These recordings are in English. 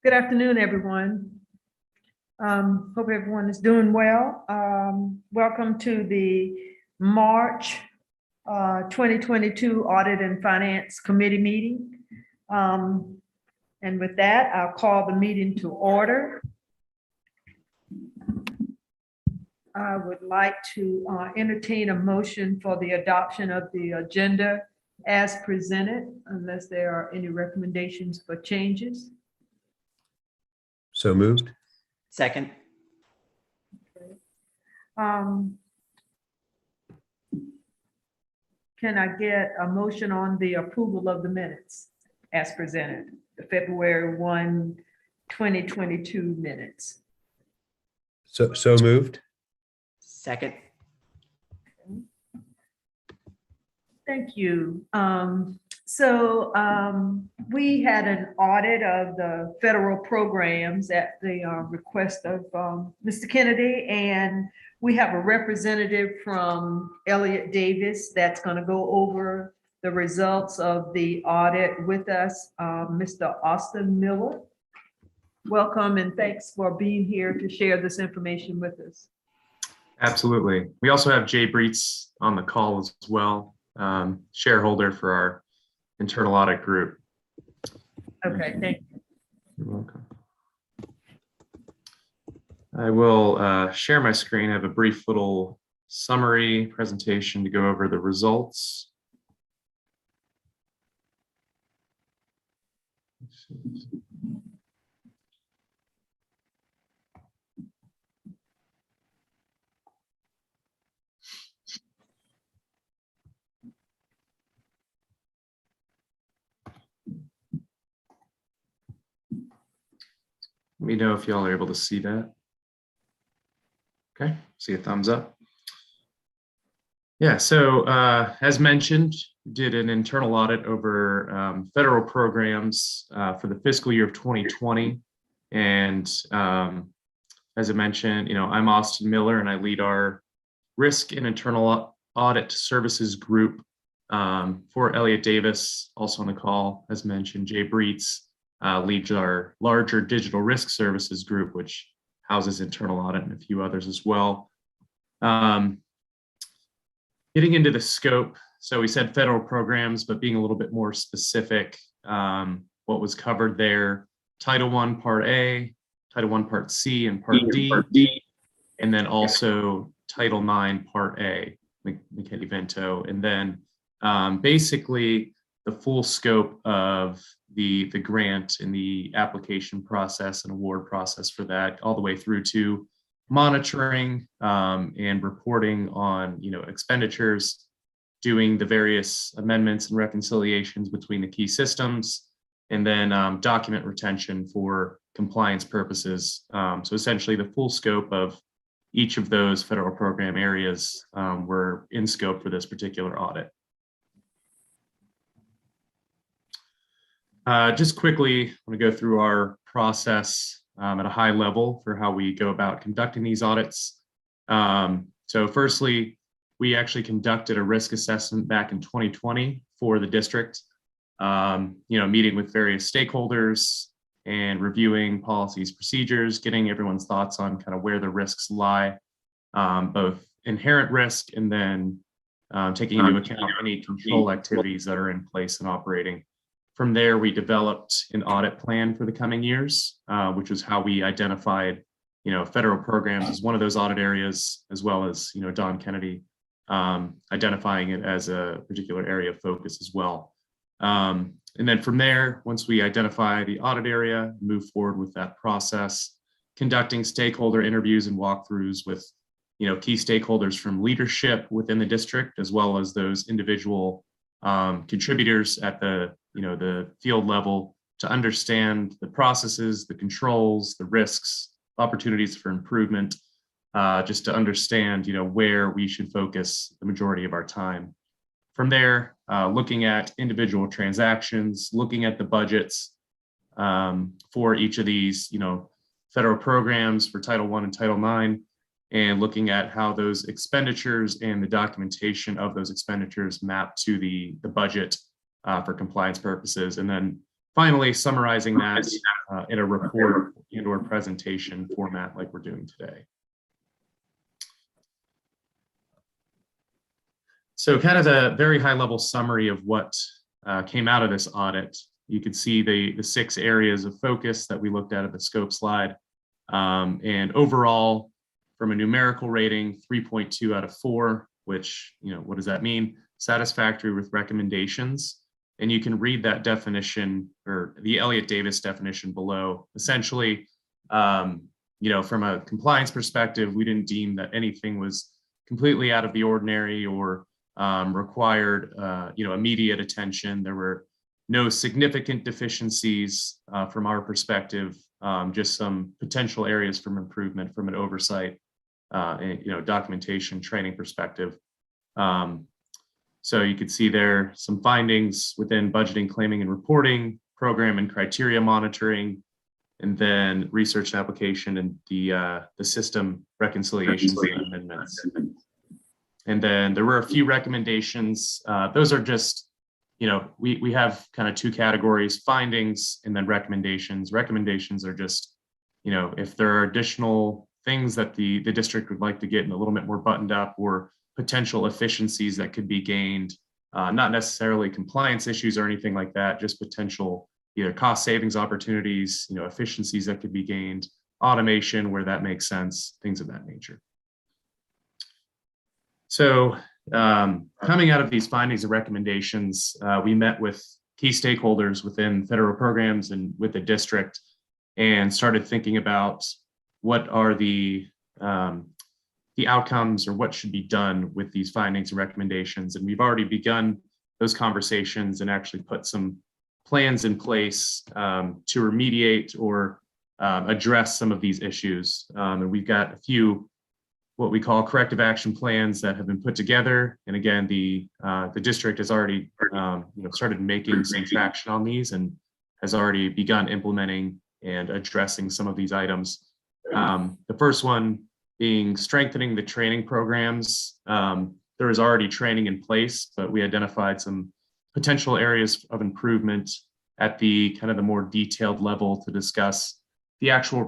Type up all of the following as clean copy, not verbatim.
Good afternoon, everyone. Hope everyone is doing well. Welcome to the March 2022 Audit and Finance Committee meeting. And with that, I'll call the meeting to order. I would like to entertain a motion for the adoption of the agenda as presented, unless there are any recommendations for changes. So moved. Second. Can I get a motion on the approval of the minutes as presented, the February 1, 2022 minutes? So moved. Second. Thank you. We had an audit of the federal programs at the request of Mr. Kennedy, and we have a representative from Elliott Davis that's going to go over the results of the audit with us, Mr. Austin Miller. Welcome and thanks for being here to share this information with us. Absolutely. We also have Jay Breitz on the call as well, shareholder for our internal audit group. Okay, thank you. You're welcome. I will share my screen. I have a brief little summary presentation to go over the results. Let me know if y'all are able to see that. Okay, see a thumbs up. Yeah, so as mentioned, we did an internal audit over federal programs for the fiscal year of 2020. And as I mentioned, I'm Austin Miller and I lead our risk and internal audit services group for Elliott Davis. Also on the call, as mentioned, Jay Breitz leads our larger digital risk services group, which houses internal audit and a few others as well. Getting into the scope, so we said federal programs, but being a little bit more specific, what was covered there, Title I Part A, Title I Part C, and Part D, and then also Title IX Part A, McKinney-Vento, and then basically the full scope of the grant and the application process and award process for that, all the way through to monitoring and reporting on expenditures, doing the various amendments and reconciliations between the key systems, and then document retention for compliance purposes. So essentially the full scope of each of those federal program areas were in scope for this particular audit. Just quickly, I want to go through our process at a high level for how we go about conducting these audits. So firstly, we actually conducted a risk assessment back in 2020 for the district, meeting with various stakeholders and reviewing policies, procedures, getting everyone's thoughts on kind of where the risks lie, both inherent risk and then taking into account any control activities that are in place and operating. From there, we developed an audit plan for the coming years, which is how we identified, federal programs as one of those audit areas, as well as, Don Kennedy identifying it as a particular area of focus as well. And then from there, once we identify the audit area, move forward with that process, conducting stakeholder interviews and walkthroughs with, key stakeholders from leadership within the district, as well as those individual contributors at the field level to understand the processes, the controls, the risks, opportunities for improvement, just to understand, where we should focus the majority of our time. From there, looking at individual transactions, looking at the budgets for each of these, federal programs for Title I and Title IX, and looking at how those expenditures and the documentation of those expenditures map to the budget for compliance purposes, and then finally summarizing that in a report and or presentation format like we're doing today. So kind of a very high level summary of what came out of this audit. You could see the 6 areas of focus that we looked at the scope slide. And overall, from a numerical rating, 3.2 out of 4, which, what does that mean? Satisfactory with recommendations. And you can read that definition, or the Elliott Davis definition below. Essentially, from a compliance perspective, we didn't deem that anything was completely out of the ordinary or required, immediate attention. There were no significant deficiencies from our perspective, just some potential areas for improvement from an oversight, and, documentation training perspective. So you could see there some findings within budgeting, claiming, and reporting, program and criteria monitoring, and then research and application and the system reconciliations and amendments. And then there were a few recommendations. Those are just, we have kind of 2 categories: findings and then recommendations. Recommendations are just, if there are additional things that the district would like to get in a little bit more buttoned up, or potential efficiencies that could be gained, not necessarily compliance issues or anything like that, just potential either cost savings opportunities, efficiencies that could be gained, automation where that makes sense, things of that nature. So coming out of these findings and recommendations, we met with key stakeholders within federal programs and with the district and started thinking about what are the outcomes or what should be done with these findings and recommendations. And we've already begun those conversations and actually put some plans in place to remediate or address some of these issues. And we've got a few what we call corrective action plans that have been put together. And again, the district has already started making some traction on these and has already begun implementing and addressing some of these items. The first one being strengthening the training programs. There is already training in place, but we identified some potential areas of improvement at the kind of the more detailed level to discuss the actual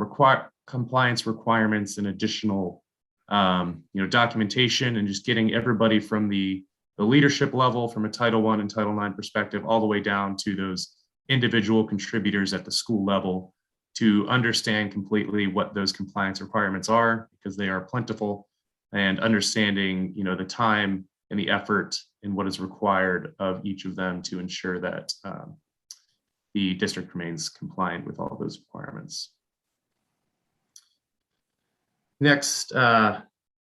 compliance requirements and additional documentation, and just getting everybody from the leadership level from a Title I and Title IX perspective all the way down to those individual contributors at the school level to understand completely what those compliance requirements are, because they are plentiful, and understanding the time and the effort and what is required of each of them to ensure that the district remains compliant with all those requirements. Next,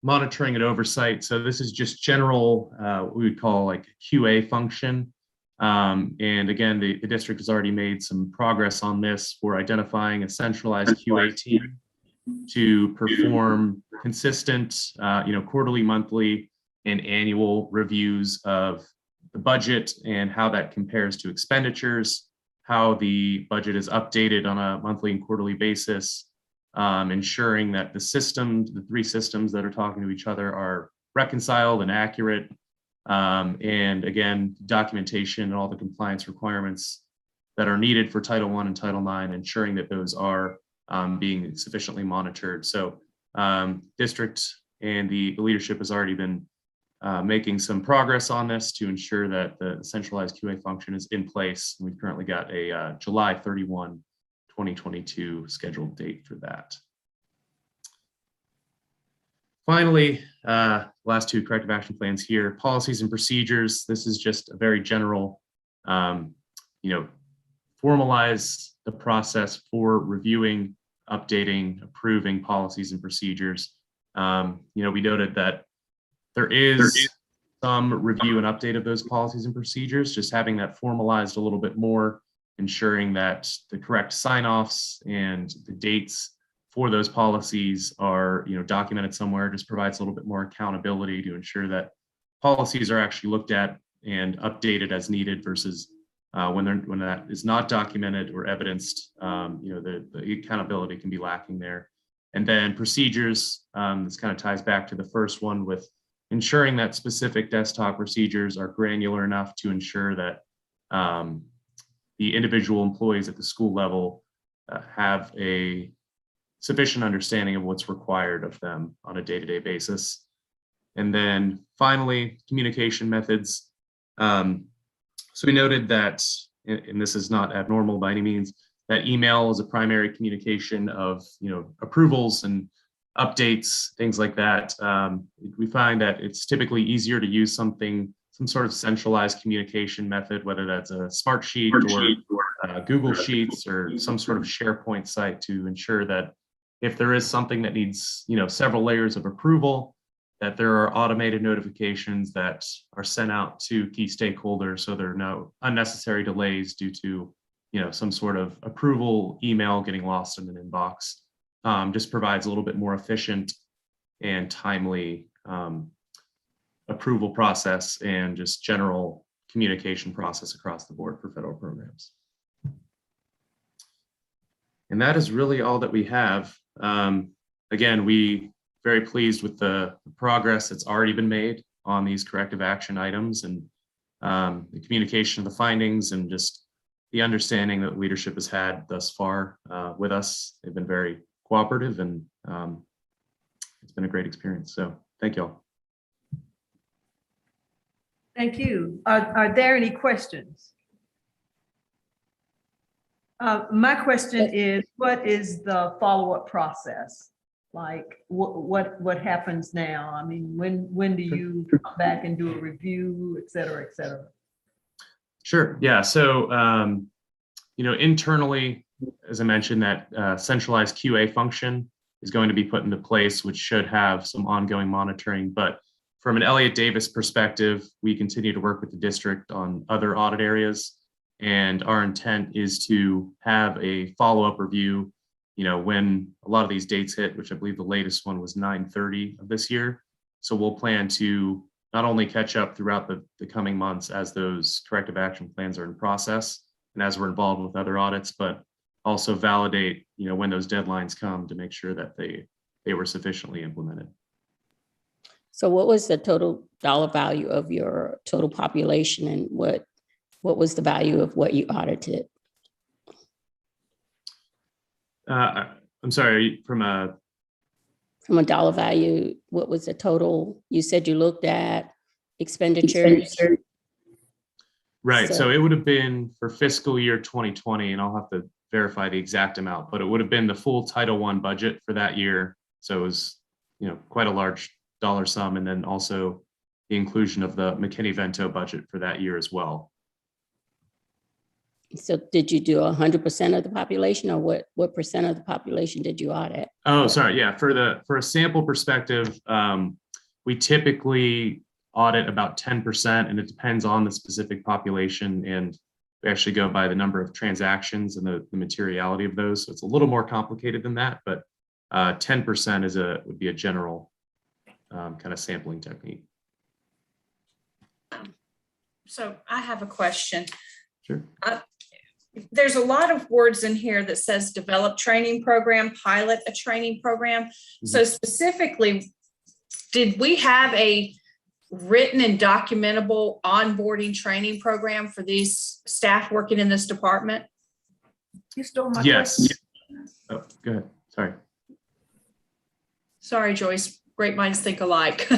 monitoring and oversight. So this is just general, what we would call like QA function. And again, the district has already made some progress on this for identifying a centralized QA team to perform consistent, quarterly, monthly, and annual reviews of the budget and how that compares to expenditures, how the budget is updated on a monthly and quarterly basis, ensuring that the 3 systems that are talking to each other are reconciled and accurate. And again, documentation and all the compliance requirements that are needed for Title I and Title IX, ensuring that those are being sufficiently monitored. So district and the leadership has already been making some progress on this to ensure that the centralized QA function is in place. We've currently got a July 31, 2022 scheduled date for that. Finally, last 2 corrective action plans here, policies and procedures. This is just a very general, formalize the process for reviewing, updating, approving policies and procedures. We noted that there is some review and update of those policies and procedures, just having that formalized a little bit more, ensuring that the correct sign-offs and the dates for those policies are documented somewhere, just provides a little bit more accountability to ensure that policies are actually looked at and updated as needed versus when that is not documented or evidenced, the accountability can be lacking there. And then procedures, this kind of ties back to the first one with ensuring that specific desktop procedures are granular enough to ensure that the individual employees at the school level have a sufficient understanding of what's required of them on a day-to-day basis. And then finally, communication methods. So we noted that, and this is not abnormal by any means, that email is a primary communication of approvals and updates, things like that. We find that it's typically easier to use some sort of centralized communication method, whether that's a Smartsheet or Google Sheets or some sort of SharePoint site, to ensure that if there is something that needs several layers of approval, that there are automated notifications that are sent out to key stakeholders, so there are no unnecessary delays due to some sort of approval email getting lost in an inbox. Just provides a little bit more efficient and timely approval process and just general communication process across the board for federal programs. And that is really all that we have. Again, we very pleased with the progress that's already been made on these corrective action items, and the communication of the findings, and just the understanding that leadership has had thus far with us. They've been very cooperative, and it's been a great experience. So thank you all. Thank you. Are there any questions? My question is, what is the follow-up process? Like, what happens now? I mean, when do you come back and do a review, et cetera, et cetera? Sure. Yeah. So, internally, as I mentioned, that centralized QA function is going to be put into place, which should have some ongoing monitoring. But from an Elliott Davis perspective, we continue to work with the district on other audit areas. And our intent is to have a follow-up review, when a lot of these dates hit, which I believe the latest one was 9/30 of this year. So we'll plan to not only catch up throughout the coming months as those corrective action plans are in process and as we're involved with other audits, but also validate, when those deadlines come, to make sure that they were sufficiently implemented. So what was the total dollar value of your total population, and what was the value of what you audited? I'm sorry, from a dollar value, what was the total? You said you looked at expenditures. Right. So it would have been for fiscal year 2020, and I'll have to verify the exact amount, but it would have been the full Title I budget for that year. So it was, quite a large dollar sum, and then also the inclusion of the McKinney-Vento budget for that year as well. So did you do 100% of the population, or what percent of the population did you audit? Oh, sorry. Yeah. For a sample perspective, we typically audit about 10%, and it depends on the specific population. And we actually go by the number of transactions and the materiality of those. So it's a little more complicated than that, but 10% would be a general kind of sampling technique. So I have a question. Sure. There's a lot of words in here that says develop training program, pilot a training program. Mm-hmm. So specifically, did we have a written and documentable onboarding training program for these staff working in this department? You stole my yes. question. Oh, go ahead. Sorry. Sorry, Joyce. Great minds think alike.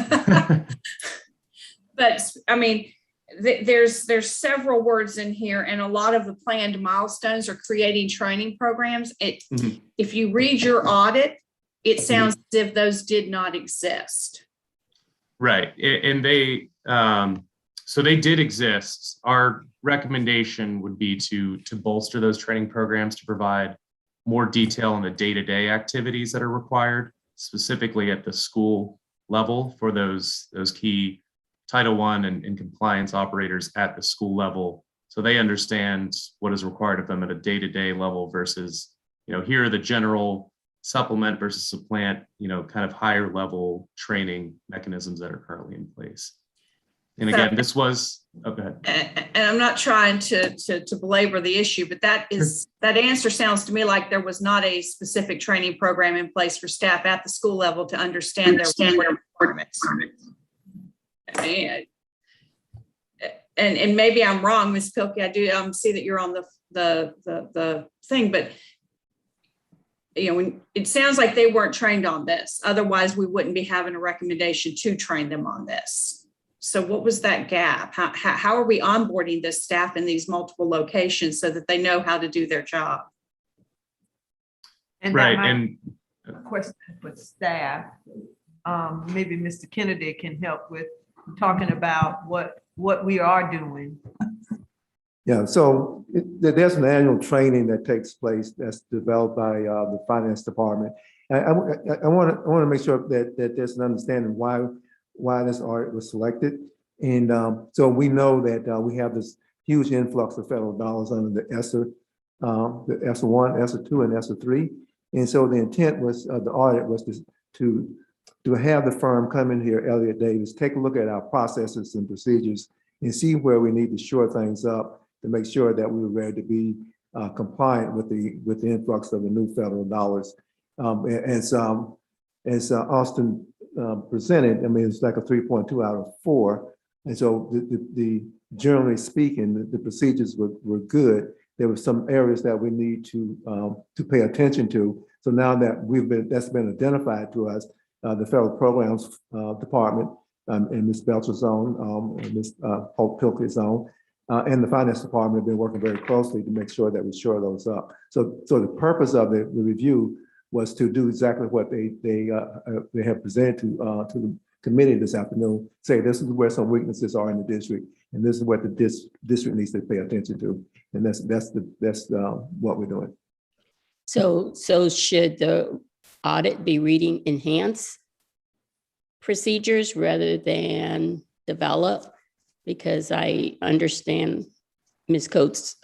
But I mean, there's several words in here, and a lot of the planned milestones are creating training programs. Mm-hmm. If you read your audit, it sounds as if those did not exist. Right, and so they did exist. Our recommendation would be to bolster those training programs to provide more detail on the day-to-day activities that are required, specifically at the school level for those key Title I and compliance operators at the school level, so they understand what is required of them at a day-to-day level versus, here are the general supplement versus supplant, kind of higher level training mechanisms that are currently in place. And again, this was, go ahead. And I'm not trying to belabor the issue, but that answer sounds to me like there was not a specific training program in place for staff at the school level to understand their requirements. And maybe I'm wrong, Ms. Pilkey. I do see that you're on the thing, but when it sounds like they weren't trained on this. Otherwise, we wouldn't be having a recommendation to train them on this. So what was that gap? How are we onboarding this staff in these multiple locations so that they know how to do their job? And Right. that might And be a question for staff. Maybe Mr. Kennedy can help with talking about what we are doing. Yeah, so there's an annual training that takes place that's developed by the finance department. I want to make sure that there's an understanding why this audit was selected. And so we know that we have this huge influx of federal dollars under the ESSER, the ESSER 1, ESSER 2, and ESSER 3. And so the intent was the audit was to have the firm come in here, Elliott Davis, take a look at our processes and procedures and see where we need to shore things up to make sure that we were ready to be compliant with the influx of the new federal dollars. As Austin presented, I mean, it's like a 3.2 out of 4. And so generally speaking, the procedures were good. There were some areas that we need to pay attention to. So now that that's been identified to us, the federal programs department and Ms. Belcher's own, and Ms. Hope Pilkey's own, and the finance department have been working very closely to make sure that we shore those up. So the purpose of the review was to do exactly what they have presented to the committee this afternoon. Say this is where some weaknesses are in the district, and this is what the district needs to pay attention to, and that's what we're doing. So should the audit be reading enhanced procedures rather than develop? Because I understand Ms. Coates'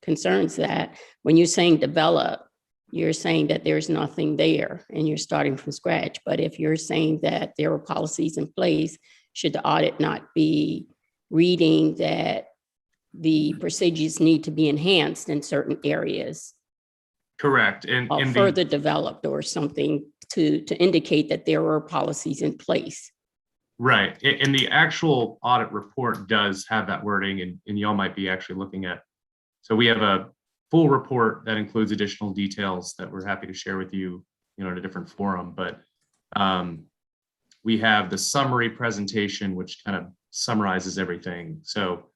concerns that when you're saying develop, you're saying that there's nothing there and you're starting from scratch. But if you're saying that there are policies in place, should the audit not be reading that the procedures need to be enhanced in certain areas? correct. And Or further developed or something to indicate that there are policies in place. right. And the actual audit report does have that wording, and y'all might be actually looking at. So we have a full report that includes additional details that we're happy to share with you, in a different forum. But we have the summary presentation, which kind of summarizes everything. So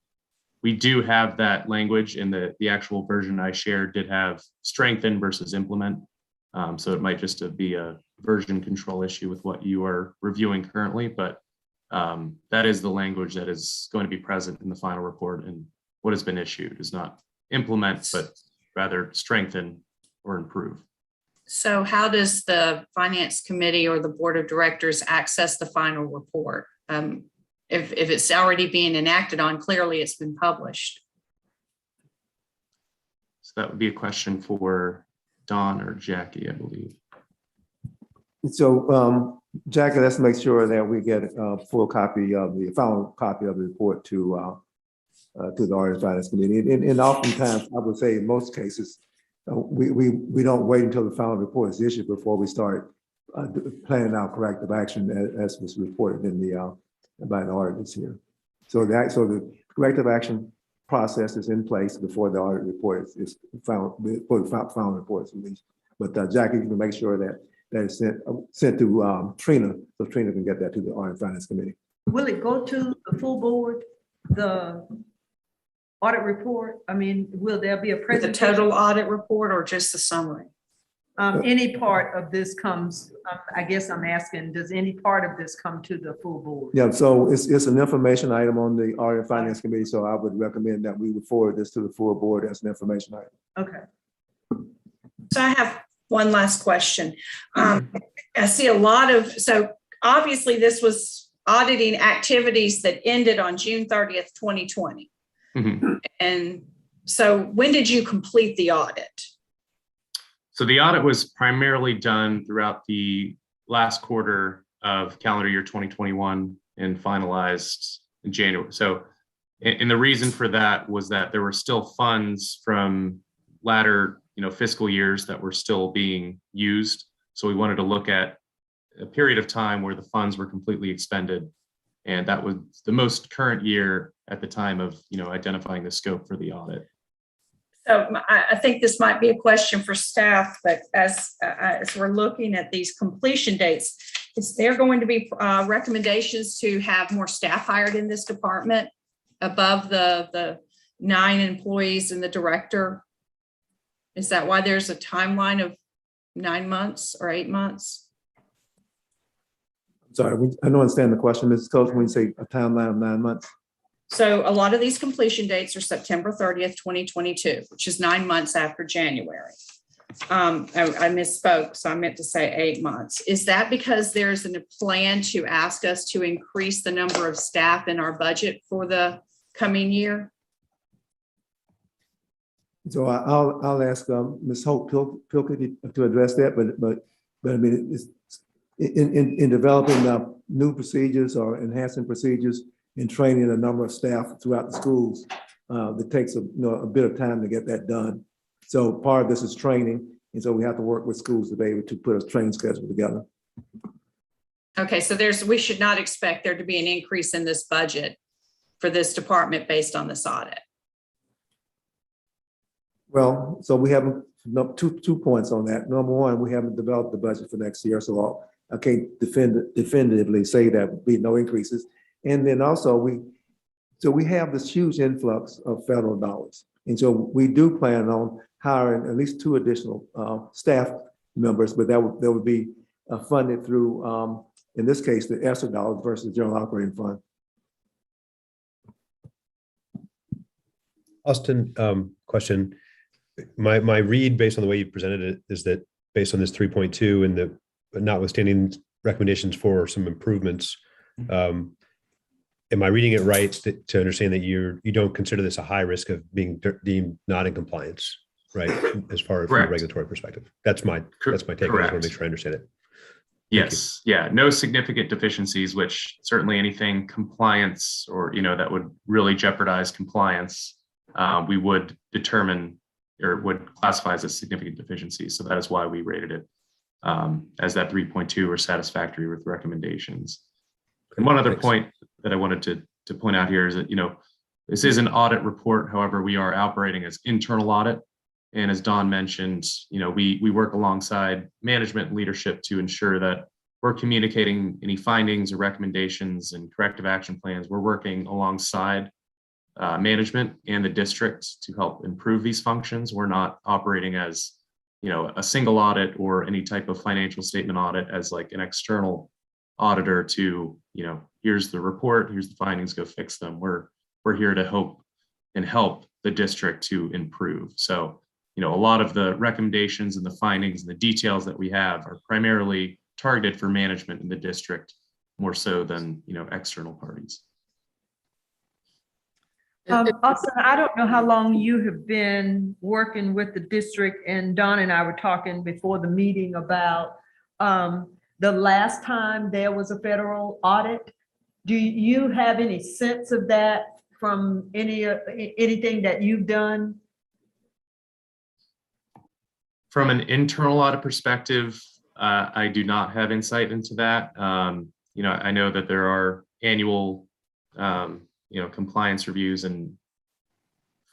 we do have that language in the actual version I shared did have strengthen versus implement. So it might just be a version control issue with what you are reviewing currently, but that is the language that is going to be present in the final report, and what has been issued is not implement, but rather strengthen or improve. So how does the finance committee or the board of directors access the final report? If it's already being enacted on, clearly it's been published. So that would be a question for Don or Jackie, I believe. So, Jackie, let's make sure that we get a full copy of the final copy of the report to the Audit and Finance Committee. And oftentimes, I would say in most cases, we don't wait until the final report is issued before we start planning our corrective action as was reported in the by the auditors here. So the corrective action process is in place before the audit report is found, before the final report is released. But Jackie, you can make sure that is sent to Trina, so Trina can get that to the Audit and Finance Committee. Will it go to the full board, the audit report? I mean, will there be a The presentation? total audit report or just the summary? Any part of this comes, I guess I'm asking, does any part of this come to the full board? Yeah, so it's an information item on the Audit and Finance Committee, so I would recommend that we would forward this to the full board as an information item. Okay. So I have one last question. I see a lot of, so obviously this was auditing activities that ended on June 30th, 2020. Mm-hmm. And so when did you complete the audit? So the audit was primarily done throughout the last quarter of calendar year 2021 and finalized in January. So, and the reason for that was that there were still funds from latter, fiscal years that were still being used. So we wanted to look at a period of time where the funds were completely expended. And that was the most current year at the time of, identifying the scope for the audit. So I think this might be a question for staff, but as we're looking at these completion dates, is there going to be recommendations to have more staff hired in this department above the 9 employees and the director? Is that why there's a timeline of 9 months or 8 months? Sorry, I don't understand the question, Mrs. Coach, when you say a timeline of 9 months. So a lot of these completion dates are September 30th, 2022, which is 9 months after January. I misspoke, so I meant to say 8 months. Is that because there's a plan to ask us to increase the number of staff in our budget for the coming year? So I'll ask Ms. Hope Pilkey to address that, but I mean, it's in developing new procedures or enhancing procedures and training a number of staff throughout the schools, it takes a bit of time to get that done. So part of this is training, and so we have to work with schools to be able to put a training schedule together. Okay, so we should not expect there to be an increase in this budget for this department based on this audit. Well, so we have two points on that. Number one, we haven't developed the budget for next year, so I can't definitively say that would be no increases. And then also we have this huge influx of federal dollars. And so we do plan on hiring at least 2 additional staff members, but that would be funded through, in this case, the ESSER dollars versus the general operating fund. Austin, question. My read based on the way you presented it is that based on this 3.2 and the notwithstanding recommendations for some improvements, am I reading it right to understand that you don't consider this a high risk of being deemed not in compliance, right? As far as from a regulatory perspective, that's my take. I just want to make sure I understand it. Yes. Yeah. No significant deficiencies, which certainly anything compliance or, that would really jeopardize compliance, we would determine or would classify as a significant deficiency. So that is why we rated it as that 3.2 or satisfactory with recommendations. And one other point that I wanted to point out here is that, this is an audit report. However, we are operating as internal audit. And as Don mentioned, we work alongside management and leadership to ensure that we're communicating any findings or recommendations and corrective action plans. We're working alongside management and the district to help improve these functions. We're not operating as, a single audit or any type of financial statement audit as like an external auditor to, here's the report, here's the findings, go fix them. We're here to help the district to improve. So, a lot of the recommendations and the findings and the details that we have are primarily targeted for management in the district more so than, external parties. Austin, I don't know how long you have been working with the district, and Don and I were talking before the meeting about the last time there was a federal audit. Do you have any sense of that from anything that you've done? From an internal audit perspective, I do not have insight into that. I know that there are annual, compliance reviews and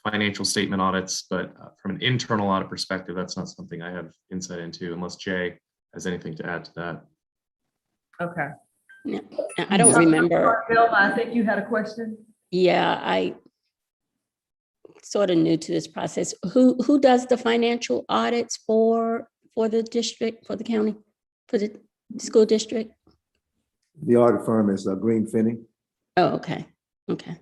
financial statement audits, but from an internal audit perspective, that's not something I have insight into unless Jay has anything to add to that. Okay. No, I don't remember. Bill, I think you had a question. Yeah, I sort of new to this process. Who does the financial audits for the district, for the county, for the school district? The audit firm is Green Finney. Oh, okay. Okay.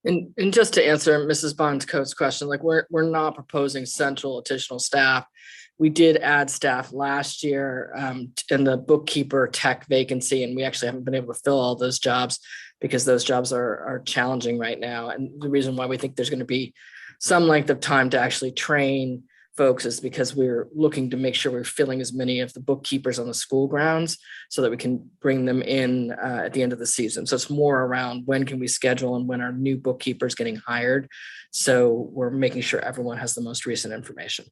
And just to answer Mrs. Bond-Coates' question, like we're not proposing central additional staff. We did add staff last year in the bookkeeper tech vacancy, and we actually haven't been able to fill all those jobs because those jobs are challenging right now. And the reason why we think there's going to be some length of time to actually train folks is because we're looking to make sure we're filling as many of the bookkeepers on the school grounds so that we can bring them in at the end of the season. So it's more around when can we schedule and when our new bookkeepers getting hired. So we're making sure everyone has the most recent information.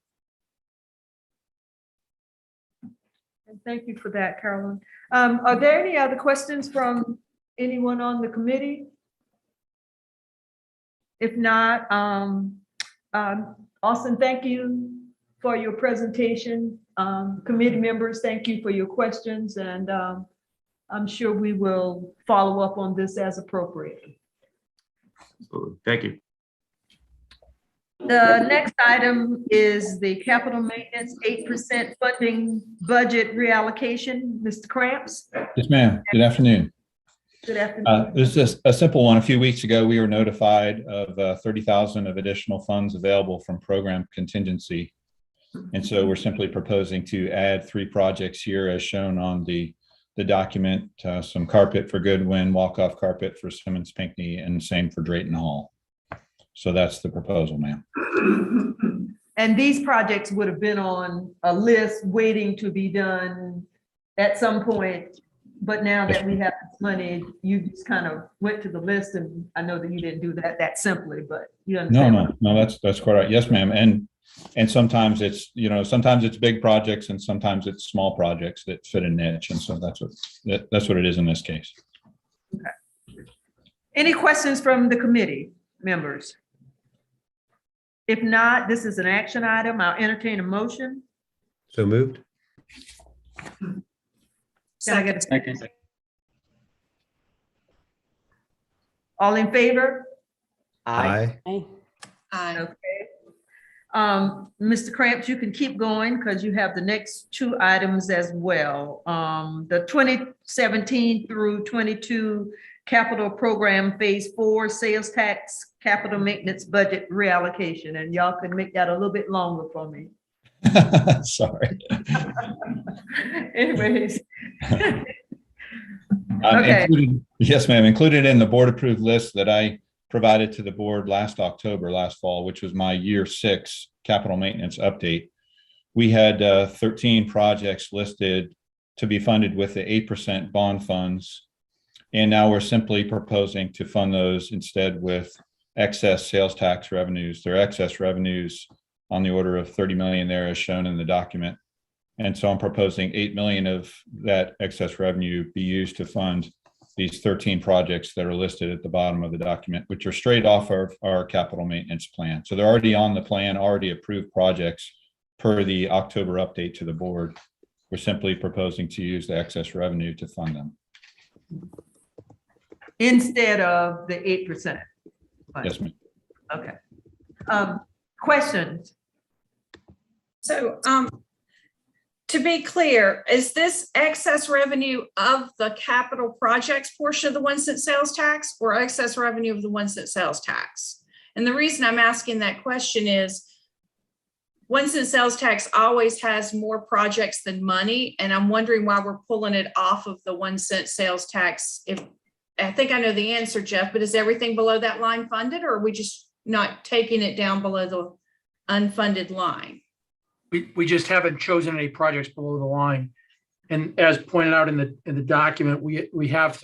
Thank you for that, Carolyn. Are there any other questions from anyone on the committee? If not, Austin, thank you for your presentation. Committee members, thank you for your questions, and I'm sure we will follow up on this as appropriate. Absolutely. Thank you. The next item is the capital maintenance 8% funding budget reallocation. Mr. Cramps? Yes, ma'am. Good afternoon. Good afternoon. This is just a simple one. A few weeks ago, we were notified of 30,000 of additional funds available from program contingency. And so we're simply proposing to add 3 projects here as shown on the document, some carpet for Goodwin, walk-off carpet for Simmons Pinckney, and same for Drayton Hall. So that's the proposal, ma'am. And these projects would have been on a list waiting to be done at some point. But now that we have this money, you just kind of went to the list, and I know that you didn't do that simply, but you understand. No, that's quite right. Yes, ma'am. And sometimes it's, sometimes it's big projects and sometimes it's small projects that fit a niche. And so that's what it is in this case. Okay. Any questions from the committee members? If not, this is an action item. I'll entertain a motion. So moved. Can I get a second? All in favor? Aye. Aye. Okay. Mr. Cramps, you can keep going because you have the next 2 items as well. The 2017 through 22 capital program phase 4 sales tax capital maintenance budget reallocation, and y'all can make that a little bit longer for me. Sorry. Anyways. Okay. Yes, ma'am. Included in the board approved list that I provided to the board last fall, which was my year 6 capital maintenance update. We had 13 projects listed to be funded with the 8% bond funds. And now we're simply proposing to fund those instead with excess sales tax revenues. They're excess revenues on the order of 30 million there as shown in the document. And so I'm proposing 8 million of that excess revenue be used to fund these 13 projects that are listed at the bottom of the document, which are straight off our capital maintenance plan. So they're already on the plan, already approved projects per the October update to the board. We're simply proposing to use the excess revenue to fund them. Instead of the 8%. Yes, ma'am. Okay. Questions? So, to be clear, is this excess revenue of the capital projects portion of the 1 cent sales tax or excess revenue of the 1 cent sales tax? And the reason I'm asking that question is 1 cent sales tax always has more projects than money. And I'm wondering why we're pulling it off of the 1 cent sales tax. If I think I know the answer, Jeff, but is everything below that line funded, or are we just not taking it down below the unfunded line? We just haven't chosen any projects below the line. And as pointed out in the document, we have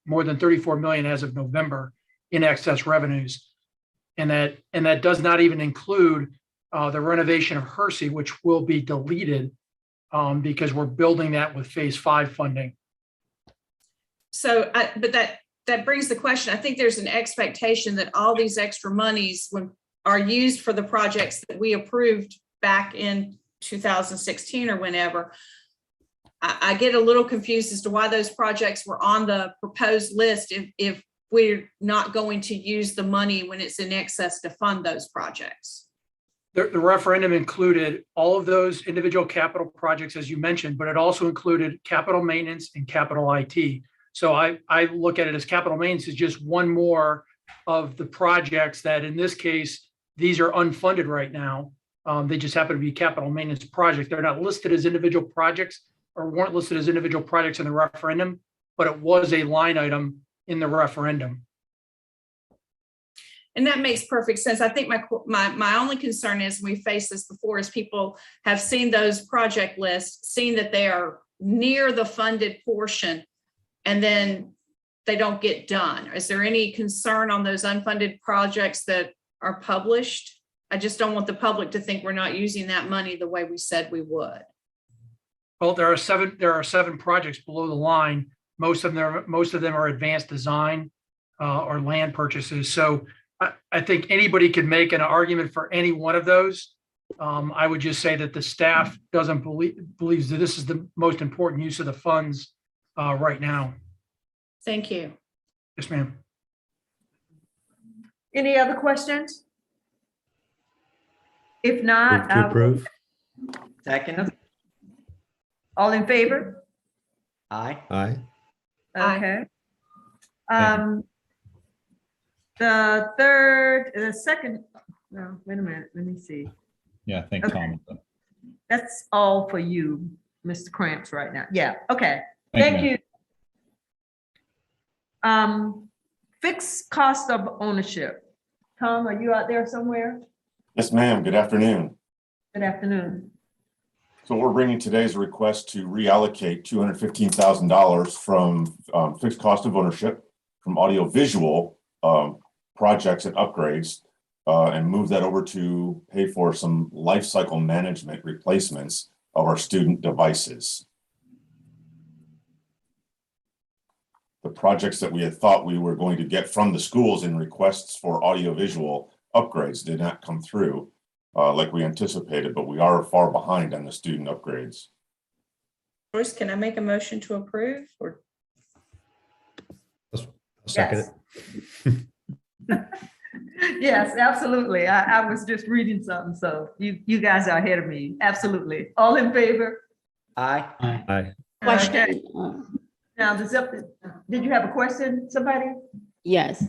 more than 34 million as of November in excess revenues. And that does not even include the renovation of Hersey, which will be deleted because we're building that with phase 5 funding. So, but that brings the question. I think there's an expectation that all these extra monies are used for the projects that we approved back in 2016 or whenever. I get a little confused as to why those projects were on the proposed list if we're not going to use the money when it's in excess to fund those projects. The referendum included all of those individual capital projects, as you mentioned, but it also included capital maintenance and capital IT. So I look at it as capital maintenance is just one more of the projects that in this case, these are unfunded right now. They just happen to be capital maintenance projects. They're not listed as individual projects or weren't listed as individual projects in the referendum, but it was a line item in the referendum. And that makes perfect sense. I think my only concern is, we faced this before, is people have seen those project lists, seen that they are near the funded portion, and then they don't get done. Is there any concern on those unfunded projects that are published? I just don't want the public to think we're not using that money the way we said we would. Well, there are seven projects below the line. Most of them are advanced design or land purchases. So I think anybody could make an argument for any one of those. I would just say that the staff doesn't believes that this is the most important use of the funds right now. Thank you. Yes, ma'am. Any other questions? If Move not, to approve. Second. all in favor? Aye. Aye. Aye. Okay. Thank you. The second, no, wait a minute, let me see. Yeah, I think Okay. Tom. That's all for you, Mr. Cramps, right now. Yeah, okay, thank you. Fixed cost of ownership. Tom, are you out there somewhere? Yes, ma'am. Good afternoon. Good afternoon. So what we're bringing today is a request to reallocate $215,000 from fixed cost of ownership from audiovisual projects and upgrades and move that over to pay for some life cycle management replacements of our student devices. The projects that we had thought we were going to get from the schools in requests for audiovisual upgrades did not come through like we anticipated, but we are far behind on the student upgrades. Joyce, can I make a motion to approve or? I'll second it. Yes, absolutely. I was just reading something, so you guys are ahead of me. Absolutely. All in favor? Aye. Aye. Okay. Question, Now, did you have a question, somebody? yes.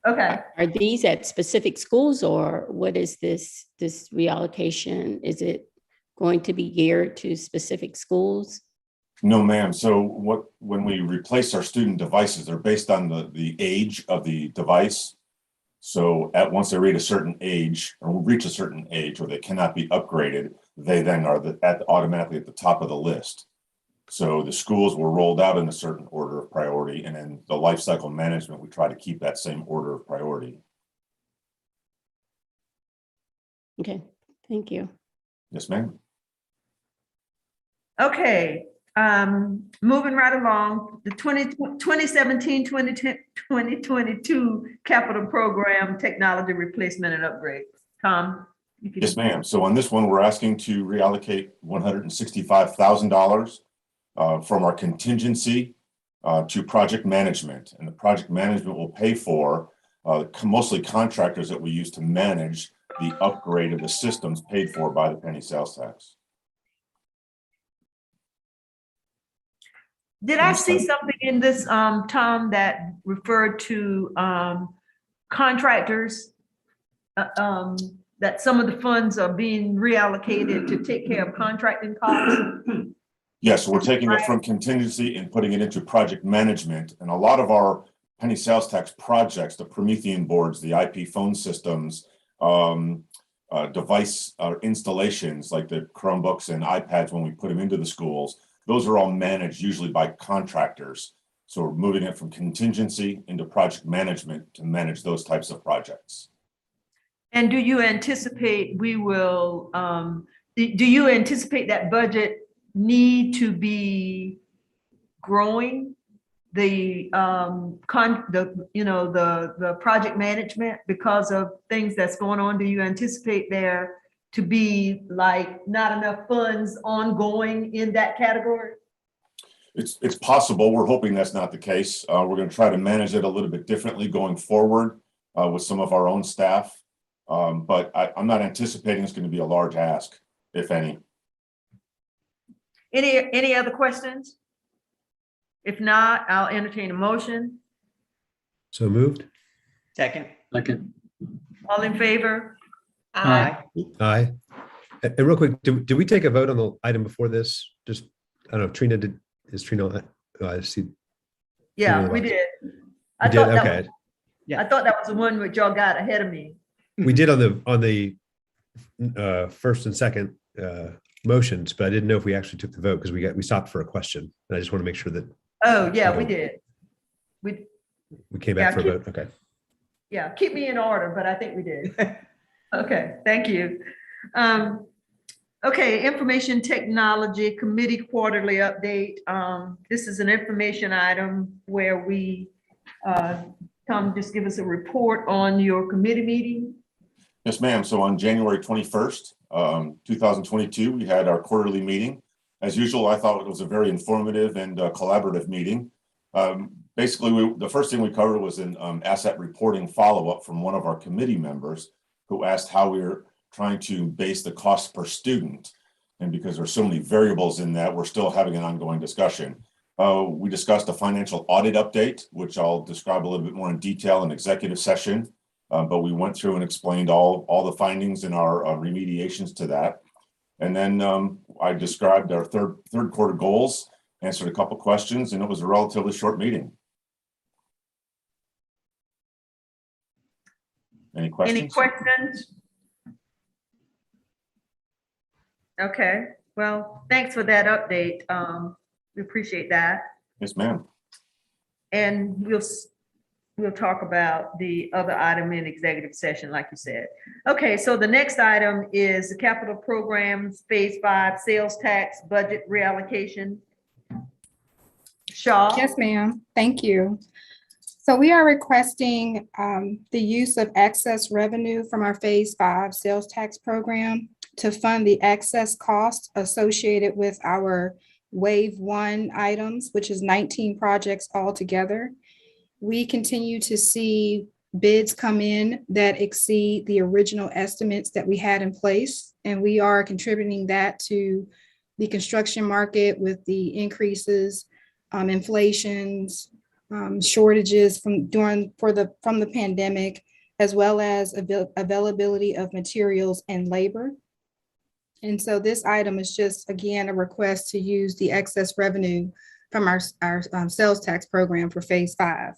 Okay. Are these at specific schools or what is this reallocation? Is it going to be geared to specific schools? No, ma'am. So when we replace our student devices, they're based on the age of the device. So once they reach a certain age or they cannot be upgraded, they then are automatically at the top of the list. So the schools were rolled out in a certain order of priority, and then the life cycle management, we try to keep that same order of priority. Okay, thank you. Yes, ma'am. Okay, moving right along, the 2017-2022 capital program technology replacement and upgrade. Tom? You can- Yes, ma'am. So on this one, we're asking to reallocate $165,000 from our contingency to project management. And the project management will pay for mostly contractors that we use to manage the upgrade of the systems paid for by the penny sales tax. Did I see something in this, Tom, that referred to contractors? That some of the funds are being reallocated to take care of contracting costs? Yes, we're taking it from contingency and putting it into project management. And a lot of our penny sales tax projects, the Promethean boards, the IP phone systems, device installations like the Chromebooks and iPads, when we put them into the schools, those are all managed usually by contractors. So we're moving it from contingency into project management to manage those types of projects. And do you anticipate we will, do you anticipate that budget need to be growing the project management because of things that's going on? Do you anticipate there to be like not enough funds ongoing in that category? It's possible. We're hoping that's not the case. We're going to try to manage it a little bit differently going forward with some of our own staff. But I'm not anticipating it's going to be a large ask, if any. Any other questions? If not, I'll entertain a motion. So moved. Second. All in favor? Aye. Aye. And real quick, did we take a vote on the item before this? Just, I don't know, Trina did, is Trina, I see. Yeah, we did. I We did, thought that okay. was- I thought that was the one which y'all got ahead of me. We did on the first and second motions, but I didn't know if we actually took the vote because we stopped for a question. And I just want to make sure that Oh, yeah, we did. We we came back Yeah, for a keep- vote. Okay. Yeah, keep me in order, but I think we did. Okay, thank you. Okay, Information Technology Committee Quarterly Update. This is an information item where we Tom, just give us a report on your committee meeting. Yes, ma'am. So on January 21st, 2022, we had our quarterly meeting. As usual, I thought it was a very informative and collaborative meeting. Basically, the first thing we covered was an asset reporting follow-up from one of our committee members who asked how we were trying to base the cost per student. And because there's so many variables in that, we're still having an ongoing discussion. We discussed a financial audit update, which I'll describe a little bit more in detail in executive session. But we went through and explained all the findings in our remediations to that. And then I described our third quarter goals, answered a couple questions, and it was a relatively short meeting. Any questions? Any questions? Okay, well, thanks for that update. We appreciate that. Yes, ma'am. And we'll talk about the other item in executive session, like you said. Okay, so the next item is the capital programs, phase 5, sales tax, budget reallocation. Shaw? Yes, ma'am. Thank you. So we are requesting the use of excess revenue from our phase 5 sales tax program to fund the excess costs associated with our wave 1 items, which is 19 projects altogether. We continue to see bids come in that exceed the original estimates that we had in place, and we are contributing that to the construction market with the increases, inflations, shortages from the pandemic, as well as availability of materials and labor. And so this item is just, again, a request to use the excess revenue from our sales tax program for phase 5.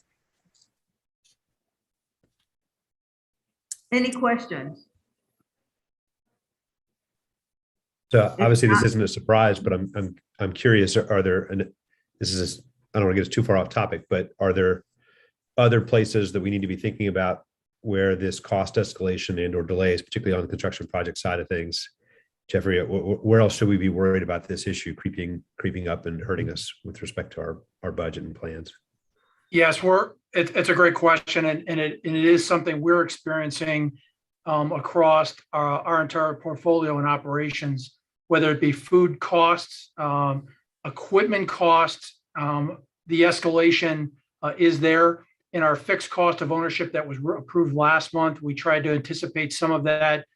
Any questions? So obviously this isn't a surprise, but I'm curious, are there, and this is, I don't want to get us too far off topic, but are there other places that we need to be thinking about where this cost escalation and or delays, particularly on the construction project side of things? Jeffrey, where else should we be worried about this issue creeping up and hurting us with respect to our budget and plans? Yes, it's a great question, and it is something we're experiencing across our entire portfolio and operations, whether it be food costs, equipment costs. The escalation is there in our fixed cost of ownership that was approved last month. We tried to anticipate some of that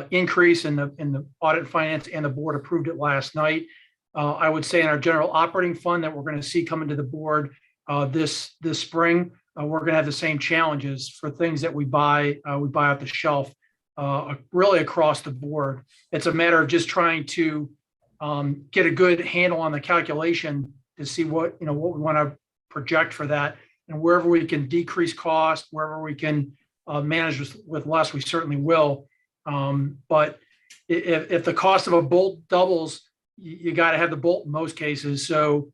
increase in the audit and finance, and the board approved it last night. I would say in our general operating fund that we're going to see coming to the board this spring, we're going to have the same challenges for things that we buy off the shelf, really across the board. It's a matter of just trying to get a good handle on the calculation to see what we want to project for that, and wherever we can decrease cost, wherever we can manage with less, we certainly will. But if the cost of a bolt doubles, you got to have the bolt in most cases. So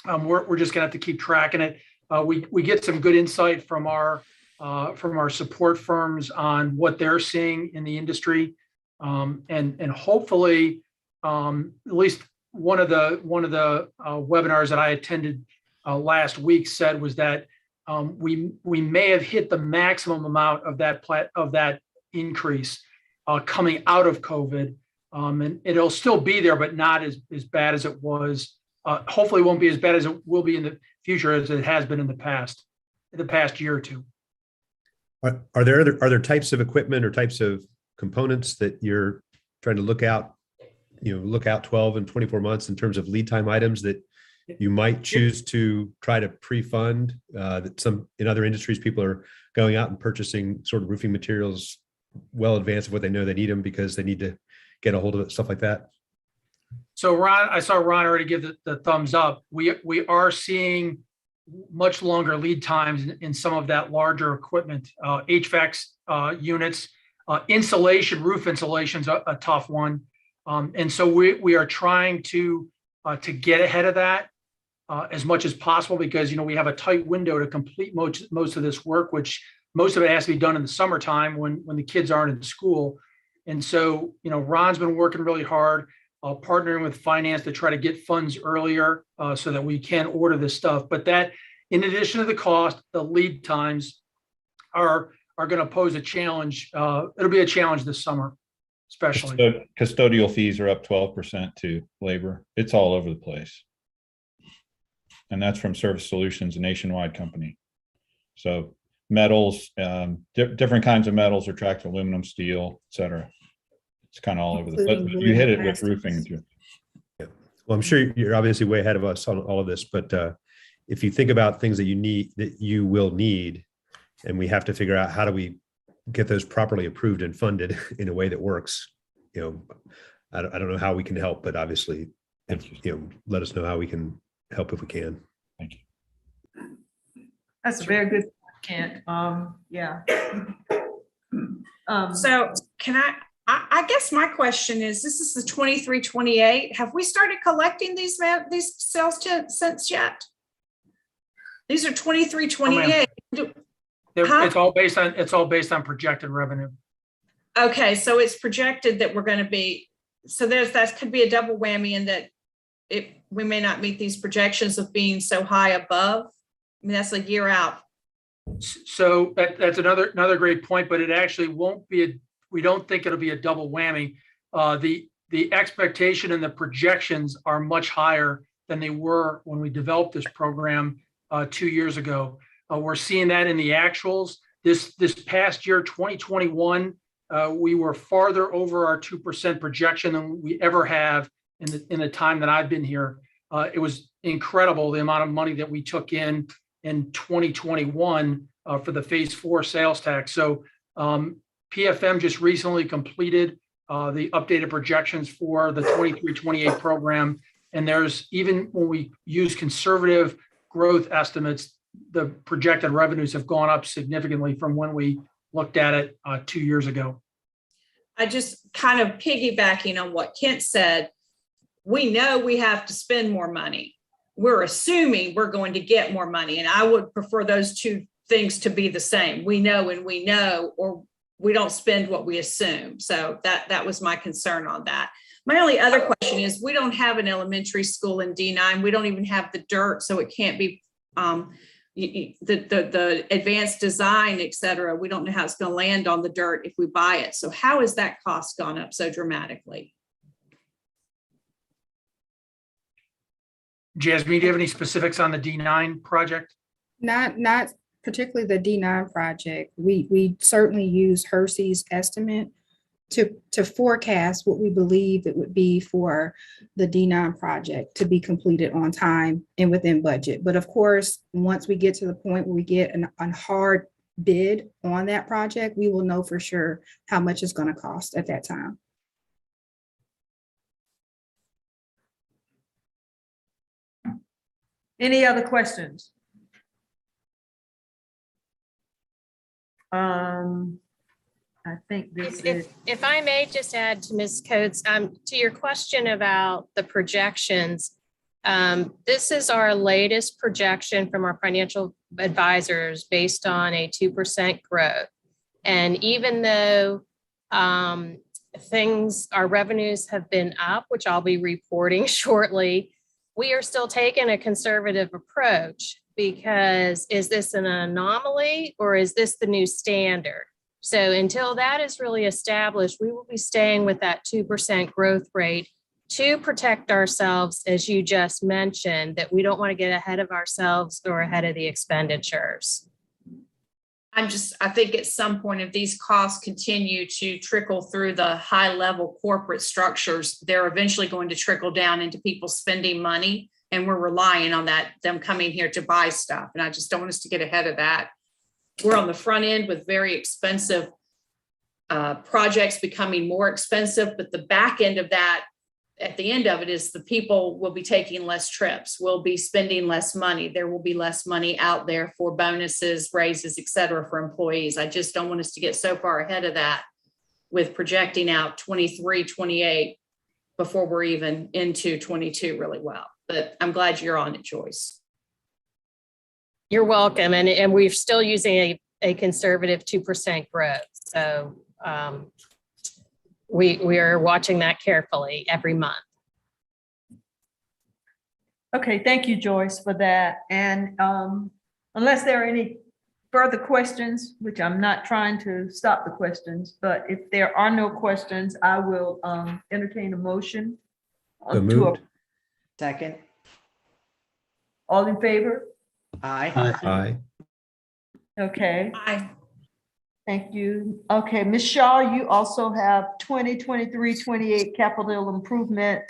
we're just gonna have to keep tracking it. We get some good insight from our support firms on what they're seeing in the industry, and hopefully at least one of the webinars that I attended last week said was that we may have hit the maximum amount of that increase coming out of COVID, and it'll still be there, but not as bad as it was. Hopefully, it won't be as bad as it will be in the future as it has been in the past year or two. Are there types of equipment or types of components that you're trying to look out 12 and 24 months in terms of lead time items that you might choose to try to pre-fund? That some in other industries, people are going out and purchasing sort of roofing materials well in advance of what they know they need them because they need to get a hold of it, stuff like that. So Ron, I saw Ron already give the thumbs up. We are seeing much longer lead times in some of that larger equipment, HVAC units, insulation, roof insulation's a tough one. And so we are trying to get ahead of that as much as possible, because we have a tight window to complete most of this work, which most of it has to be done in the summertime when the kids aren't in school. And so Ron's been working really hard, partnering with finance to try to get funds earlier so that we can order this stuff. But that, in addition to the cost, the lead times are going to pose a challenge. It'll be a challenge this summer, especially. Custodial fees are up 12% to labor. It's all over the place. And that's from Service Solutions, a nationwide company. So metals, different kinds of metals, retractable aluminum, steel, et cetera. It's kind of all over the place. Including You hit it wooden with roofing too. Well, I'm sure you're obviously way ahead of us on all of this, but if you think about things that you need, that you will need, and we have to figure out how do we get those properly approved and funded in a way that works, I don't know how we can help, but obviously, let us know how we can help if we can. Thank you. That's a very good point, Kent. Yeah. So can I guess my question is, this is the 23-28. Have we started collecting these sales since yet? These are 23-28. It's all based on projected revenue. Okay, so it's projected that we're going to be, so that could be a double whammy in that we may not meet these projections of being so high above. I mean, that's a year out. So that's another great point, but it actually won't be we don't think it'll be a double whammy. The expectation and the projections are much higher than they were when we developed this program 2 years ago. We're seeing that in the actuals. This past year, 2021, we were farther over our 2% projection than we ever have in the time that I've been here. It was incredible the amount of money that we took in 2021 for the phase 4 sales tax. So PFM just recently completed the updated projections for the 23-28 program. And there's, even when we use conservative growth estimates, the projected revenues have gone up significantly from when we looked at it 2 years ago. I just kind of piggybacking on what Kent said, we know we have to spend more money. We're assuming we're going to get more money. And I would prefer those two things to be the same. We know and we know, or we don't spend what we assume. So that was my concern on that. My only other question is, we don't have an elementary school in D9. We don't even have the dirt, so it can't be the advanced design, et cetera. We don't know how it's going to land on the dirt if we buy it. So how has that cost gone up so dramatically? Jasmine, do you have any specifics on the D9 project? Not particularly the D9 project. We certainly use Hersey's estimate to forecast what we believe it would be for the D9 project to be completed on time and within budget. But of course, once we get to the point where we get a hard bid on that project, we will know for sure how much it's going to cost at that time. Any other questions? I think this is. If I may just add to Ms. Coates, to your question about the projections, this is our latest projection from our financial advisors based on a 2% growth. And even though our revenues have been up, which I'll be reporting shortly, we are still taking a conservative approach, because is this an anomaly or is this the new standard? So until that is really established, we will be staying with that 2% growth rate to protect ourselves, as you just mentioned, that we don't want to get ahead of ourselves or ahead of the expenditures. I think at some point, if these costs continue to trickle through the high level corporate structures, they're eventually going to trickle down into people spending money. And we're relying on them coming here to buy stuff. And I just don't want us to get ahead of that. We're on the front end with very expensive projects becoming more expensive, but the back end of that, at the end of it, is the people will be taking less trips, will be spending less money. There will be less money out there for bonuses, raises, et cetera, for employees. I just don't want us to get so far ahead of that with projecting out 23, 28 before we're even into 22 really well. But I'm glad you're on it, Joyce. You're welcome. And we're still using a conservative 2% growth. So we are watching that carefully every month. Okay, thank you, Joyce, for that. And unless there are any further questions, which I'm not trying to stop the questions, but if there are no questions, I will entertain a motion. So to moved. Second. All in favor? Aye. Aye. Okay, Aye. thank you. Okay, Ms. Shaw, you also have 2023-28 capital improvement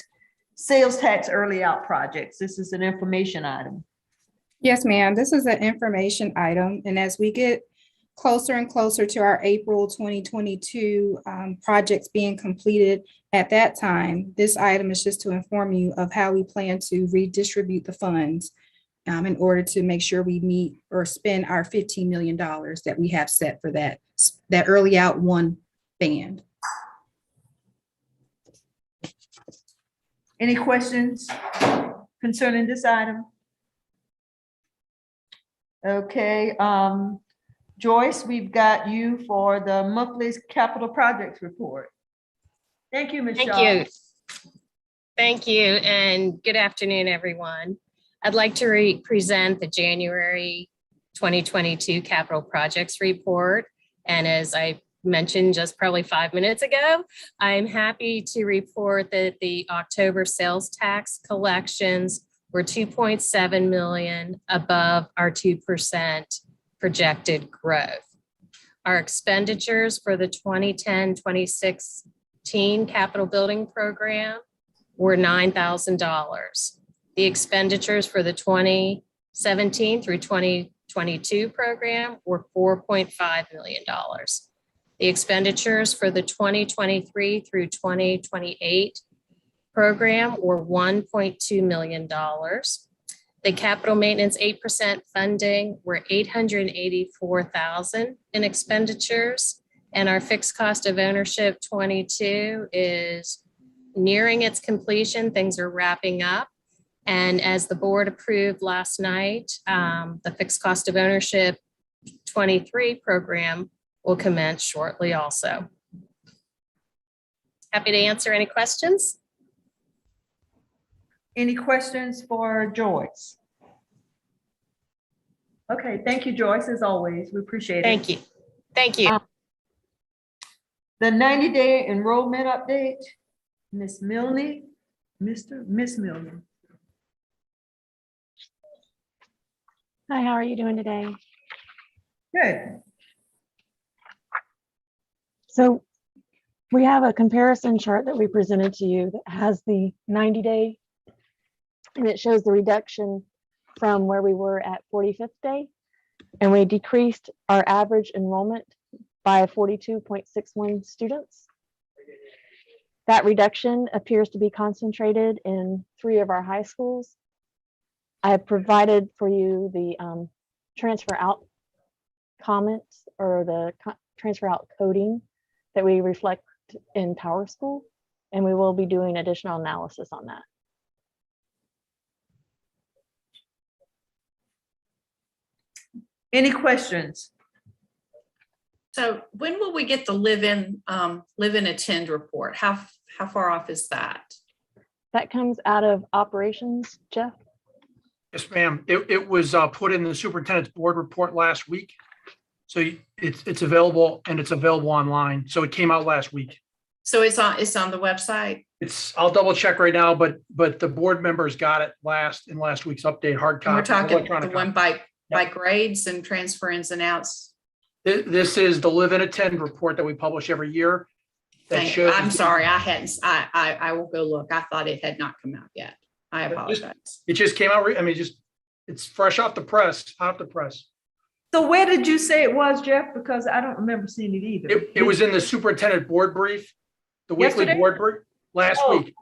sales tax early out projects. This is an information item. Yes, ma'am. This is an information item, and as we get closer and closer to our April 2022 projects being completed at that time, this item is just to inform you of how we plan to redistribute the funds in order to make sure we meet or spend our $15 million that we have set for that early out one band. Any questions concerning this item? Okay, Joyce, we've got you for the monthly capital projects report. Thank you, Ms. Shaw. Thank you. Thank you, and good afternoon, everyone. I'd like to present the January 2022 capital projects report. And as I mentioned just probably 5 minutes ago, I'm happy to report that the October sales tax collections were 2.7 million above our 2% projected growth. Our expenditures for the 2010-2016 capital building program were $9,000. The expenditures for the 2017 through 2022 program were $4.5 million. The expenditures for the 2023 through 2028 program were $1.2 million. The capital maintenance 8% funding were $884,000 in expenditures, and our fixed cost of ownership 22 is nearing its completion. Things are wrapping up. And as the board approved last night, the fixed cost of ownership 23 program will commence shortly also. Happy to answer any questions. Any questions for Joyce? Okay, thank you, Joyce, as always. We appreciate it. Thank you. Thank you. The 90-day enrollment update, Ms. Milne, Miss Milne. Hi, how are you doing today? Good. So we have a comparison chart that we presented to you that has the 90-day, and it shows the reduction from where we were at 45th day. And we decreased our average enrollment by 42.61 students. That reduction appears to be concentrated in 3 of our high schools. I have provided for you the transfer out comments or the transfer out coding that we reflect in Power School, and we will be doing additional analysis on that. Any questions? So when will we get the live-in attend report? How far off is that? That comes out of operations, Jeff. Yes, ma'am. It was put in the superintendent's board report last week. So it's available, and it's available online. So it came out last week. So it's on the website? I'll double check right now, but the board members got it in last week's update, hard And we're copy. talking the one by grades and transfer ins and outs? This is the live and attend report that we publish every year. I'm sorry, I will go look. I thought it had not come out yet. I apologize. It just came out. It's fresh off the press, So where did you say it was, Jeff? Because I don't remember seeing it either. It was in the superintendent board brief, the weekly Yesterday? board brief last week.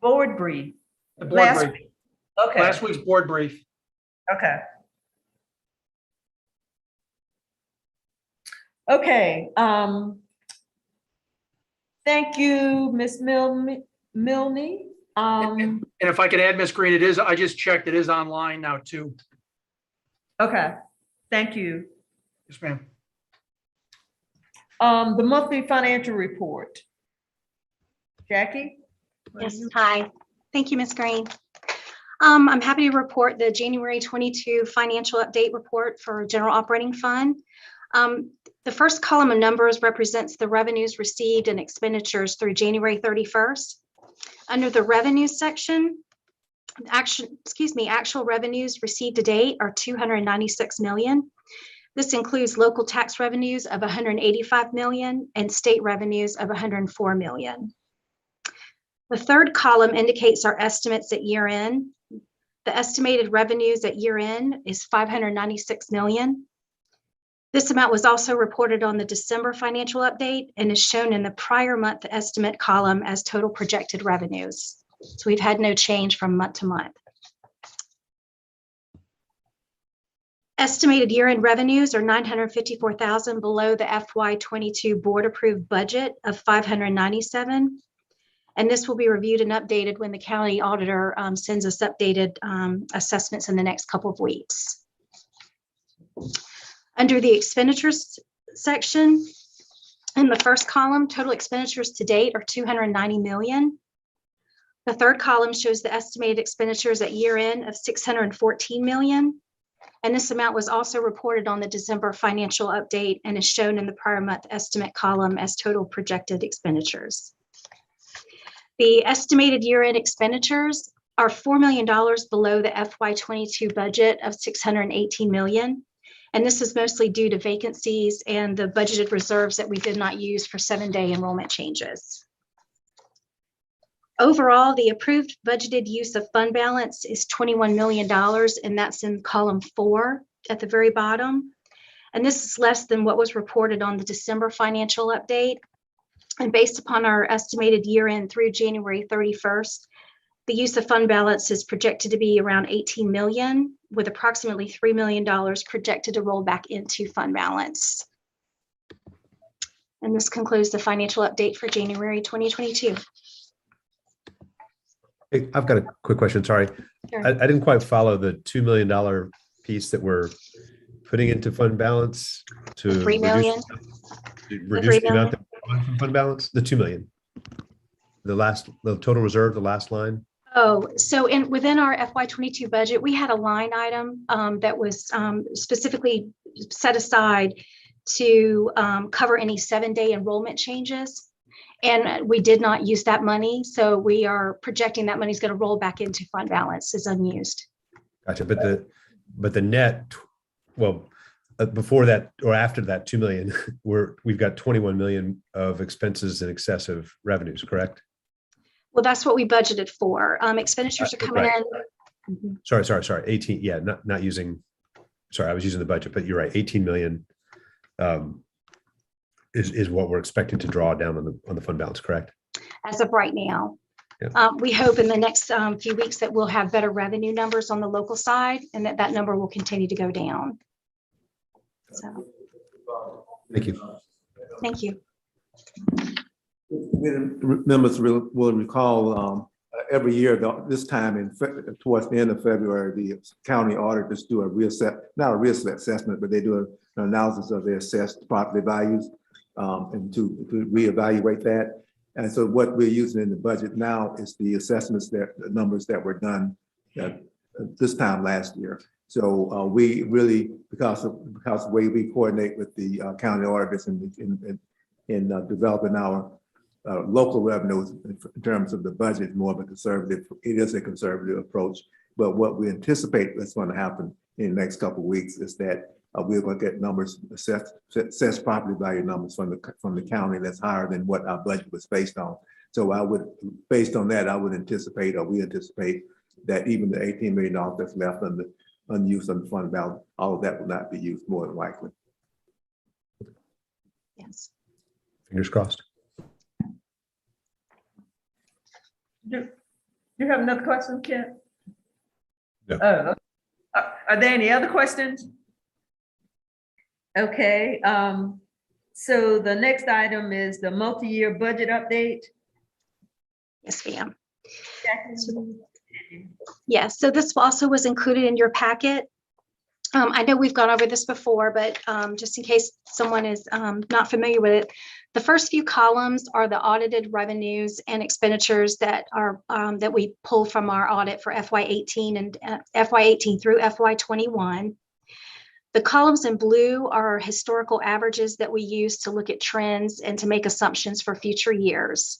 Board brief. The board brief. Week. Okay. Last week's board brief. Okay. Okay. Thank you, Ms. Milne. And if I could add, Ms. Green, I just checked, it is online now too. Okay, thank you. Yes, ma'am. The monthly financial report. Jackie? Yes, hi. Thank you, Ms. Green. I'm happy to report the January 22 financial update report for general operating fund. The first column of numbers represents the revenues received and expenditures through January 31st. Under the revenue section, actual revenues received to date are 296 million. This includes local tax revenues of 185 million and state revenues of 104 million. The third column indicates our estimates at year end. The estimated revenues at year end is 596 million. This amount was also reported on the December financial update and is shown in the prior month estimate column as total projected revenues. So we've had no change from month to month. Estimated year-end revenues are 954,000 below the FY22 board approved budget of 597. And this will be reviewed and updated when the county auditor sends us updated assessments in the next couple of weeks. Under the expenditures section, in the first column, total expenditures to date are 290 million. The third column shows the estimated expenditures at year end of 614 million. And this amount was also reported on the December financial update and is shown in the prior month estimate column as total projected expenditures. The estimated year-end expenditures are $4 million below the FY22 budget of 618 million. And this is mostly due to vacancies and the budgeted reserves that we did not use for 7-day enrollment changes. Overall, the approved budgeted use of fund balance is $21 million, and that's in column 4 at the very bottom. And this is less than what was reported on the December financial update. And based upon our estimated year end through January 31st, the use of fund balance is projected to be around 18 million, with approximately $3 million projected to roll back into fund balance. And this concludes the financial update for January 2022. Hey, I've got a quick question. Sorry. Sure. I didn't quite follow the $2 million piece that we're putting into fund balance to The $3 million. reduce the amount that we're pulling from fund balance, the 2 million. The total reserve, the last line. Oh, so within our FY22 budget, we had a line item that was specifically set aside to cover any 7-day enrollment changes. And we did not use that money. So we are projecting that money is going to roll back into fund balance as unused. Gotcha. But the net, well, before that or after that 2 million, we've got 21 million of expenses in excess of revenues, correct? Well, that's what we budgeted for. Expenditures are coming right. in. Sorry. 18. Yeah, not using. Sorry, I was using the budget, but you're right. 18 million is what we're expecting to draw down on the fund balance, correct? As of right now. Yeah. We hope in the next few weeks that we'll have better revenue numbers on the local side and that number will continue to go down. So. Thank you. Thank you. Members will recall every year this time towards the end of February, the county auditors do not a reassessment, but they do an analysis of their assessed property values and to reevaluate that. And so what we're using in the budget now is the assessments the numbers that were done this time last year. So we really, because of the way we coordinate with the county auditors in developing our local revenues in terms of the budget, more of a conservative, it is a conservative approach. But what we anticipate that's going to happen in the next couple of weeks is that we're going to get numbers, assessed property value numbers from the county that's higher than what our budget was based on. So based on that, we anticipate that even the $18 million that's left unused on the fund balance, all of that will not be used more than likely. Yes. Fingers crossed. Do you have another question, Kent? No. Are there any other questions? Okay, so the next item is the multi-year budget update. Yes, ma'am. Yes, so this also was included in your packet. I know we've gone over this before, but just in case someone is not familiar with it, the first few columns are the audited revenues and expenditures that are that we pull from our audit for FY18 and FY18 through FY21. The columns in blue are historical averages that we use to look at trends and to make assumptions for future years.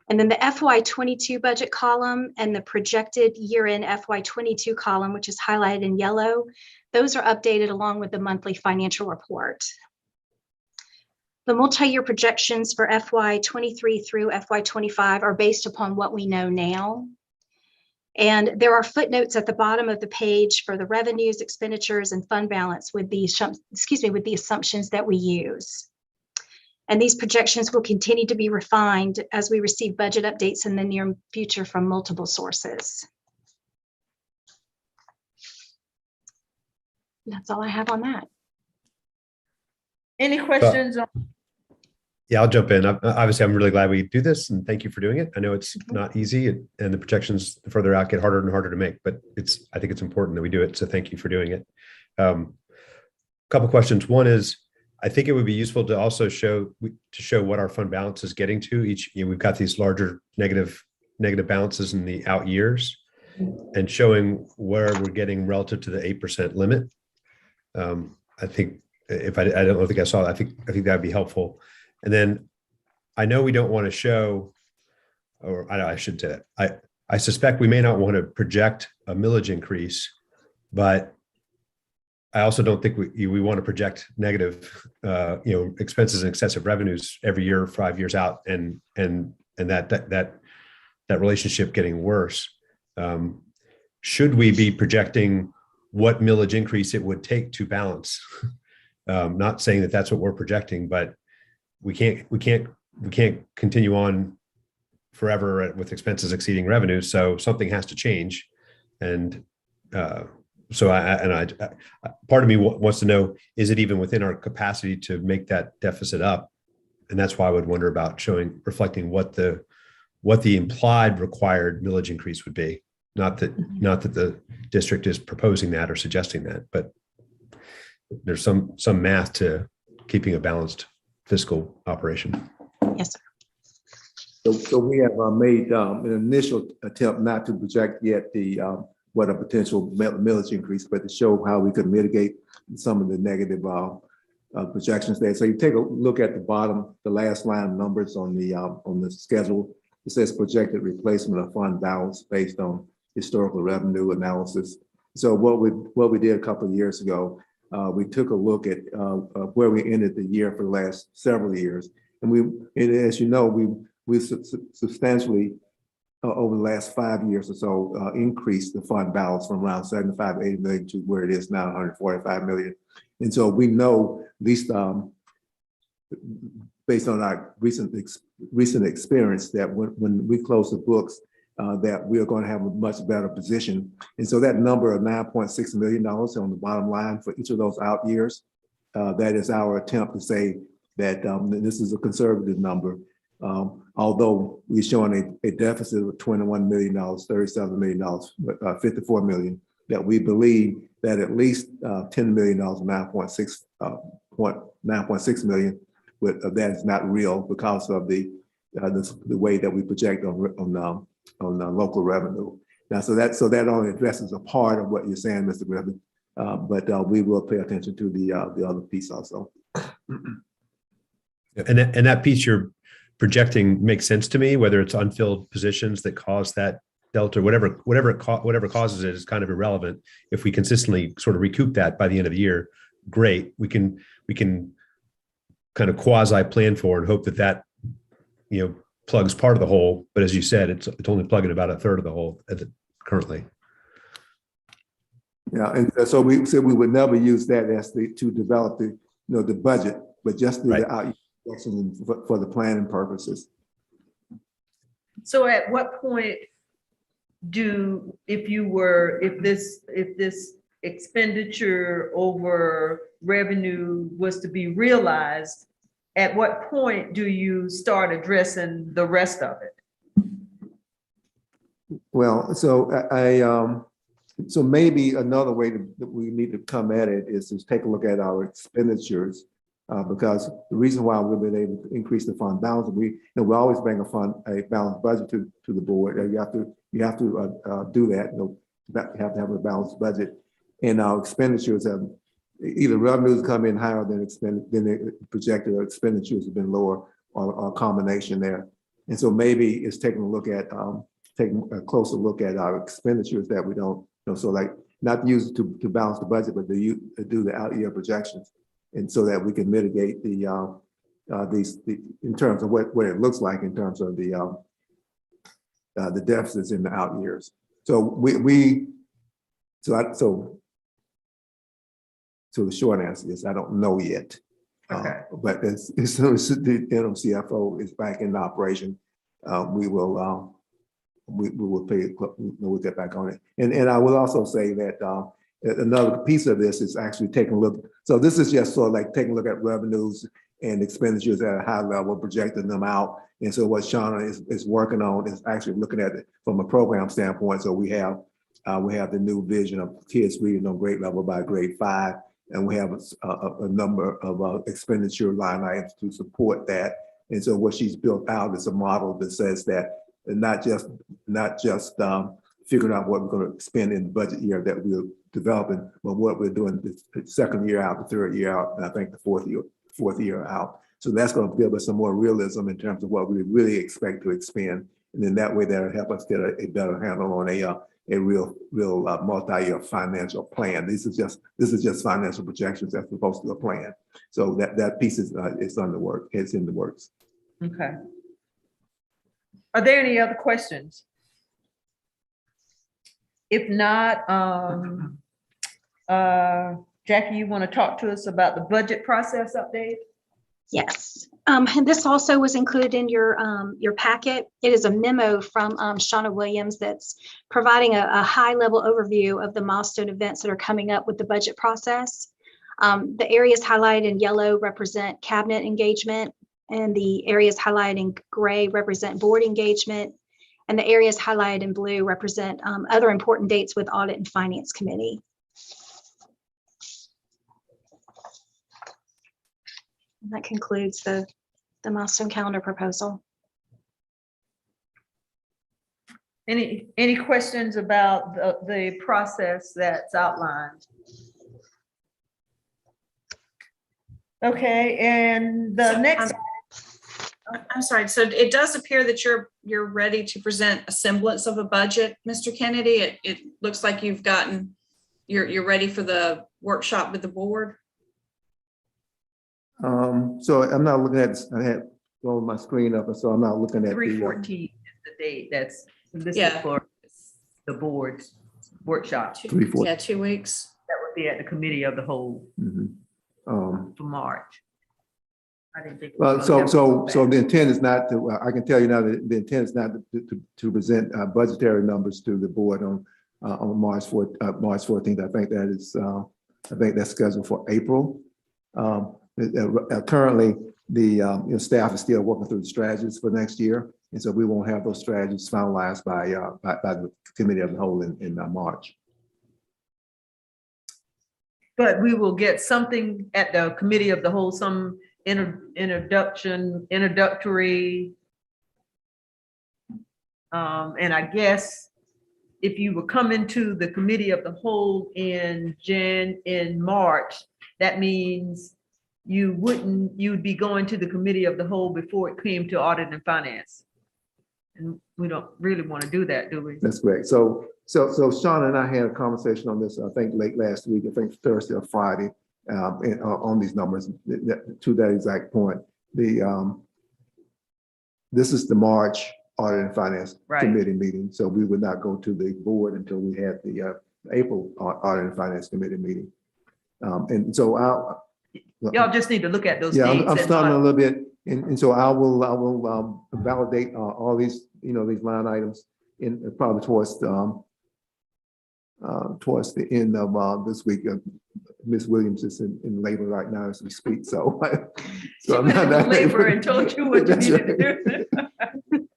And then the FY22 budget column and the projected year-end FY22 column, which is highlighted in yellow, those are updated along with the monthly financial report. The multi-year projections for FY23 through FY25 are based upon what we know now. And there are footnotes at the bottom of the page for the revenues, expenditures, and fund balance with the assumptions that we use. And these projections will continue to be refined as we receive budget updates in the near future from multiple sources. That's all I have on that. Any questions? Yeah, I'll jump in. Obviously, I'm really glad we do this, and thank you for doing it. I know it's not easy, and the projections further out get harder and harder to make, but I think it's important that we do it. So thank you for doing it. A couple questions. One is, I think it would be useful to also show what our fund balance is getting to each. We've got these larger negative balances in the out years, and showing where we're getting relative to the 8% limit. I think if I don't think I saw that, I think that'd be helpful. And then I know we don't want to show, or I should say, I suspect we may not want to project a millage increase, but I also don't think we want to project negative, expenses and excessive revenues every year, 5 years out, and that relationship getting worse. Should we be projecting what millage increase it would take to balance? Not saying that that's what we're projecting, but we can't continue on forever with expenses exceeding revenues. So something has to change, and so part of me wants to know, is it even within our capacity to make that deficit up? And that's why I would wonder about reflecting what the implied required millage increase would be. Not that the district is proposing that or suggesting that, but there's some math to keeping a balanced fiscal operation. Yes, sir. So we have made an initial attempt not to project yet what a potential millage increase, but to show how we could mitigate some of the negative projections there. So you take a look at the bottom, the last line of numbers on the schedule. It says projected replacement of fund balance based on historical revenue analysis. So what we did a couple of years ago, we took a look at where we ended the year for the last several years, and as you know, we substantially over the last 5 years or so increased the fund balance from around 75, 80 million to where it is now, 145 million. And so we know, at least based on our recent experience, that when we close the books, that we are going to have a much better position. And so that number of $9.6 million on the bottom line for each of those out years, that is our attempt to say that this is a conservative number. Although we're showing a deficit of $21 million, $37 million, 54 million, that we believe that at least $10 million, 9.6 million, that is not real because of the way that we project on local revenue. Now, so that only addresses a part of what you're saying, Mr. Griffin, but we will pay attention to the other piece also. And that piece you're projecting makes sense to me, whether it's unfilled positions that cause that delta, whatever causes it is kind of irrelevant. If we consistently sort of recoup that by the end of the year, great. We can kind of quasi plan for and hope that plugs part of the hole. But as you said, it's only plugging about a third of the hole currently. Yeah, and so we said we would never use that as to develop the budget, but just do the out for the planning purposes. So at what point if this expenditure over revenue was to be realized, at what point do you start addressing the rest of it? Well, so So maybe another way that we need to come at it is to take a look at our expenditures. Because the reason why we've been able to increase the fund balance, we always bring a balanced budget to the board. You have to do that. You have to have a balanced budget, and our expenditures have either revenues come in higher than the projected, or expenditures have been lower, or a combination there. And so maybe it's taking a look at taking a closer look at our expenditures that we don't, so like not use it to balance the budget, but to do the out year projections. And so that we can mitigate the in terms of what it looks like in terms of the deficits in the out years. So so the short answer is I don't know yet. Okay. But as soon as the interim CFO is back in operation, we will we'll get back on it. And I will also say that another piece of this is actually taking a look. So this is just sort of like taking a look at revenues and expenditures at a high level, projecting them out. And so what Shauna is working on is actually looking at it from a program standpoint. So we have the new vision of kids reading on grade level by grade 5, and we have a number of expenditure line items to support that. And so what she's built out is a model that says that not just figuring out what we're going to spend in the budget year that we're developing, but what we're doing the second year out, the third year out, and I think the fourth year out. So that's going to give us some more realism in terms of what we really expect to expend. And then that way that'll help us get a better handle on a real multi-year financial plan. This is just financial projections as opposed to a plan. So that piece is on the work. It's in the works. Okay. Are there any other questions? If not, Jackie, you want to talk to us about the budget process update? Yes. And this also was included in your packet. It is a memo from Shauna Williams that's providing a high-level overview of the milestone events that are coming up with the budget process. The areas highlighted in yellow represent cabinet engagement, and the areas highlighted in gray represent board engagement, and the areas highlighted in blue represent other important dates with Audit and Finance Committee. And that concludes the milestone calendar proposal. Any questions about the process that's outlined? Okay, and the next. I'm sorry. So it does appear that you're ready to present a semblance of a budget, Mr. Kennedy. It looks like you're ready for the workshop with the board. So I'm not looking at, I had rolled my screen up, and so I'm not looking at 3/14 is the date that's listed for the board's workshop. 3/14. Yeah, 2 weeks. That would be at the committee of the whole for March. I didn't think. Well, so the intent is not to, I can tell you now that the intent is not to present budgetary numbers to the board on March 14th. I think that is, I think that's scheduled for April. Currently, the staff is still working through the strategies for next year, and so we won't have those strategies finalized by the committee of the whole in March. But we will get something at the committee of the whole, some introductory. And I guess if you were coming to the committee of the whole in March, that means you'd be going to the committee of the whole before it came to Audit and Finance. And we don't really want to do that, do we? That's great. So Sean and I had a conversation on this, I think late last week, I think Thursday or Friday, on these numbers to that exact point. This is the March Audit and Finance Committee meeting. So we would not go to the board until we had the April Audit and Finance Committee meeting. And so y'all just need to look at those. Yeah, dates I'm starting a little bit, and so I will validate all these, these line items in probably towards the end of this week. Ms. Williams is in labor right now as we speak, so I'm not in labor and told you what you needed to do.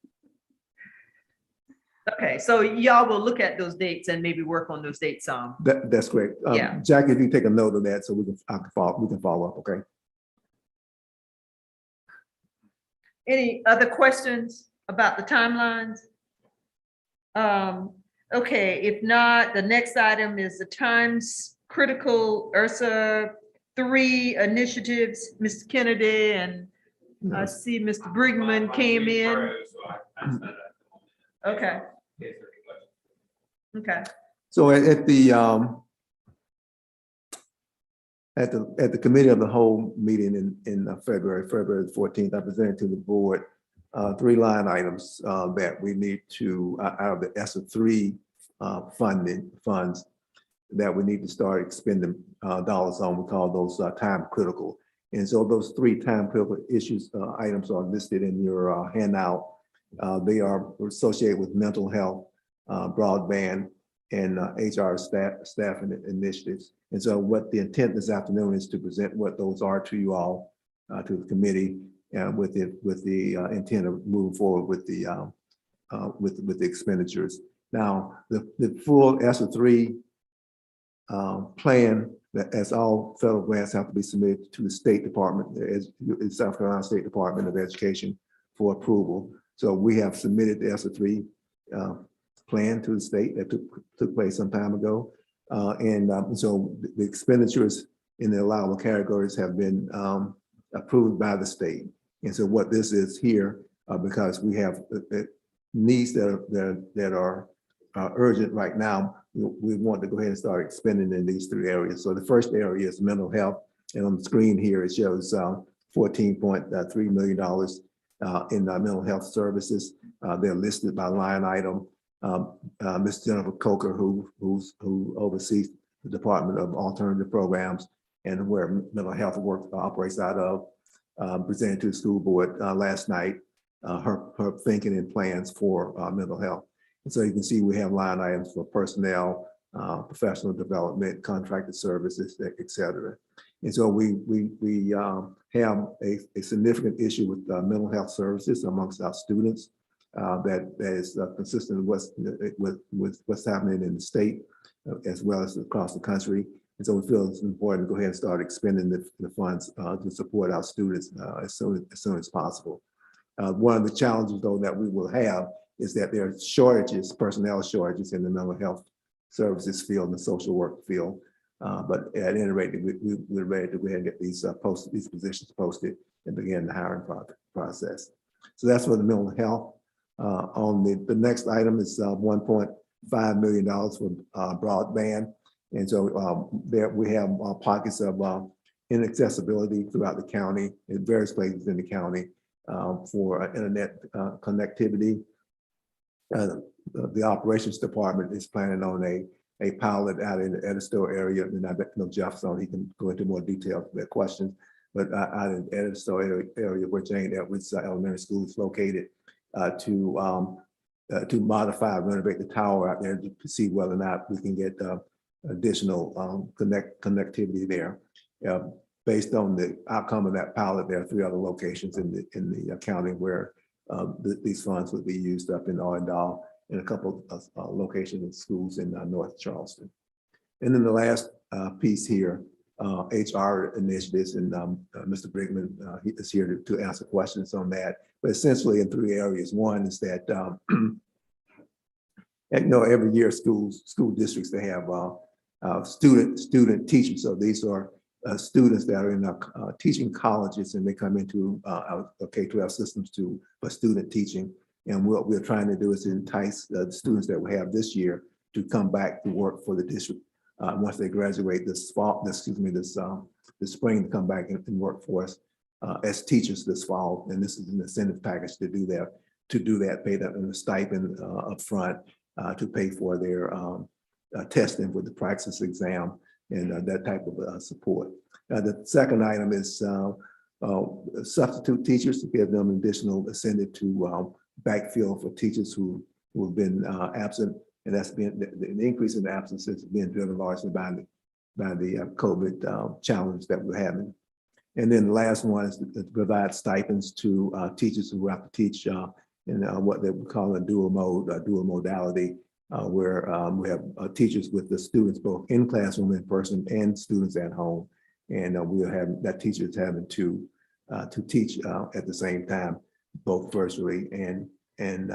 Okay, so y'all will look at those dates and maybe work on those dates some. That's great. Yeah. Jackie, if you take a note of that, so we can follow up, okay? Any other questions about the timelines? Okay, if not, the next item is the times critical URSA 3 initiatives, Mr. Kennedy, and I see Mr. Brigman came in. Okay. Okay. So at the committee of the whole meeting in February 14th, I presented to the board 3 line items that we need to, out of the ESSA 3 funds that we need to start expending dollars on. We call those time critical. And so those 3 time critical items are listed in your handout. They are associated with mental health, broadband, and HR staff initiatives. And so what the intent this afternoon is to present what those are to you all, to the committee, with the intent of moving forward with the expenditures. Now, the full ESSA 3 plan, that as all federal grants have to be submitted to the State Department, the South Carolina State Department of Education for approval. So we have submitted the ESSA 3 plan to the state that took place some time ago. So the expenditures in the allowable categories have been approved by the state. And so what this is here, because we have needs that are urgent right now, we want to go ahead and start expending in these 3 areas. So the first area is mental health. And on the screen here, it shows $14.3 million in mental health services. They're listed by line item. Ms. Jennifer Coker, who oversees the Department of Alternative Programs and where mental health work operates out of, presented to the school board last night, her thinking and plans for mental health. And so you can see we have line items for personnel, professional development, contracted services, et cetera. And so we have a significant issue with mental health services amongst our students. That is consistent with what's happening in the state, as well as across the country. And so we feel it's important to go ahead and start expending the funds to support our students as soon as possible. One of the challenges, though, that we will have is that there are shortages, personnel shortages in the mental health services field and the social work field. But at any rate, we're ready to go ahead and get these positions posted and begin the hiring process. So that's for the mental health. On the next item is $1.5 million for broadband. And so there we have pockets of inaccessibility throughout the county, in various places in the county, for internet connectivity. The operations department is planning on a pilot out in the Edisto area, and I know Jeff's on, he can go into more detail with that question. But out in the Edisto area where Jane Edwards Elementary School is located, to modify, renovate the tower out there to see whether or not we can get additional connectivity there. Based on the outcome of that pilot, there are 3 other locations in the county where these funds would be used, up in Arendal and a couple of locations in schools in North Charleston. And then the last piece here, HR initiatives, and Mr. Brigman he is here to answer questions on that. But essentially in 3 areas. One is that every year school districts, they have student teachers. So these are students that are in teaching colleges, and they come into our K-12 systems for student teaching. And what we're trying to do is to entice the students that we have this year to come back to work for the district once they graduate this spring, to come back and work for us as teachers this fall. And this is an incentive package to do that, pay them a stipend up front to pay for their testing with the praxis exam and that type of support. The second item is substitute teachers, to give them additional incentive to backfill for teachers who have been absent. And that's been the increase in absences being driven largely by the COVID challenge that we're having. And then the last one is to provide stipends to teachers who have to teach what they would call a dual modality, where we have teachers with the students both in classroom in person and students at home. And we'll have that teachers having to teach at the same time, both virtually and in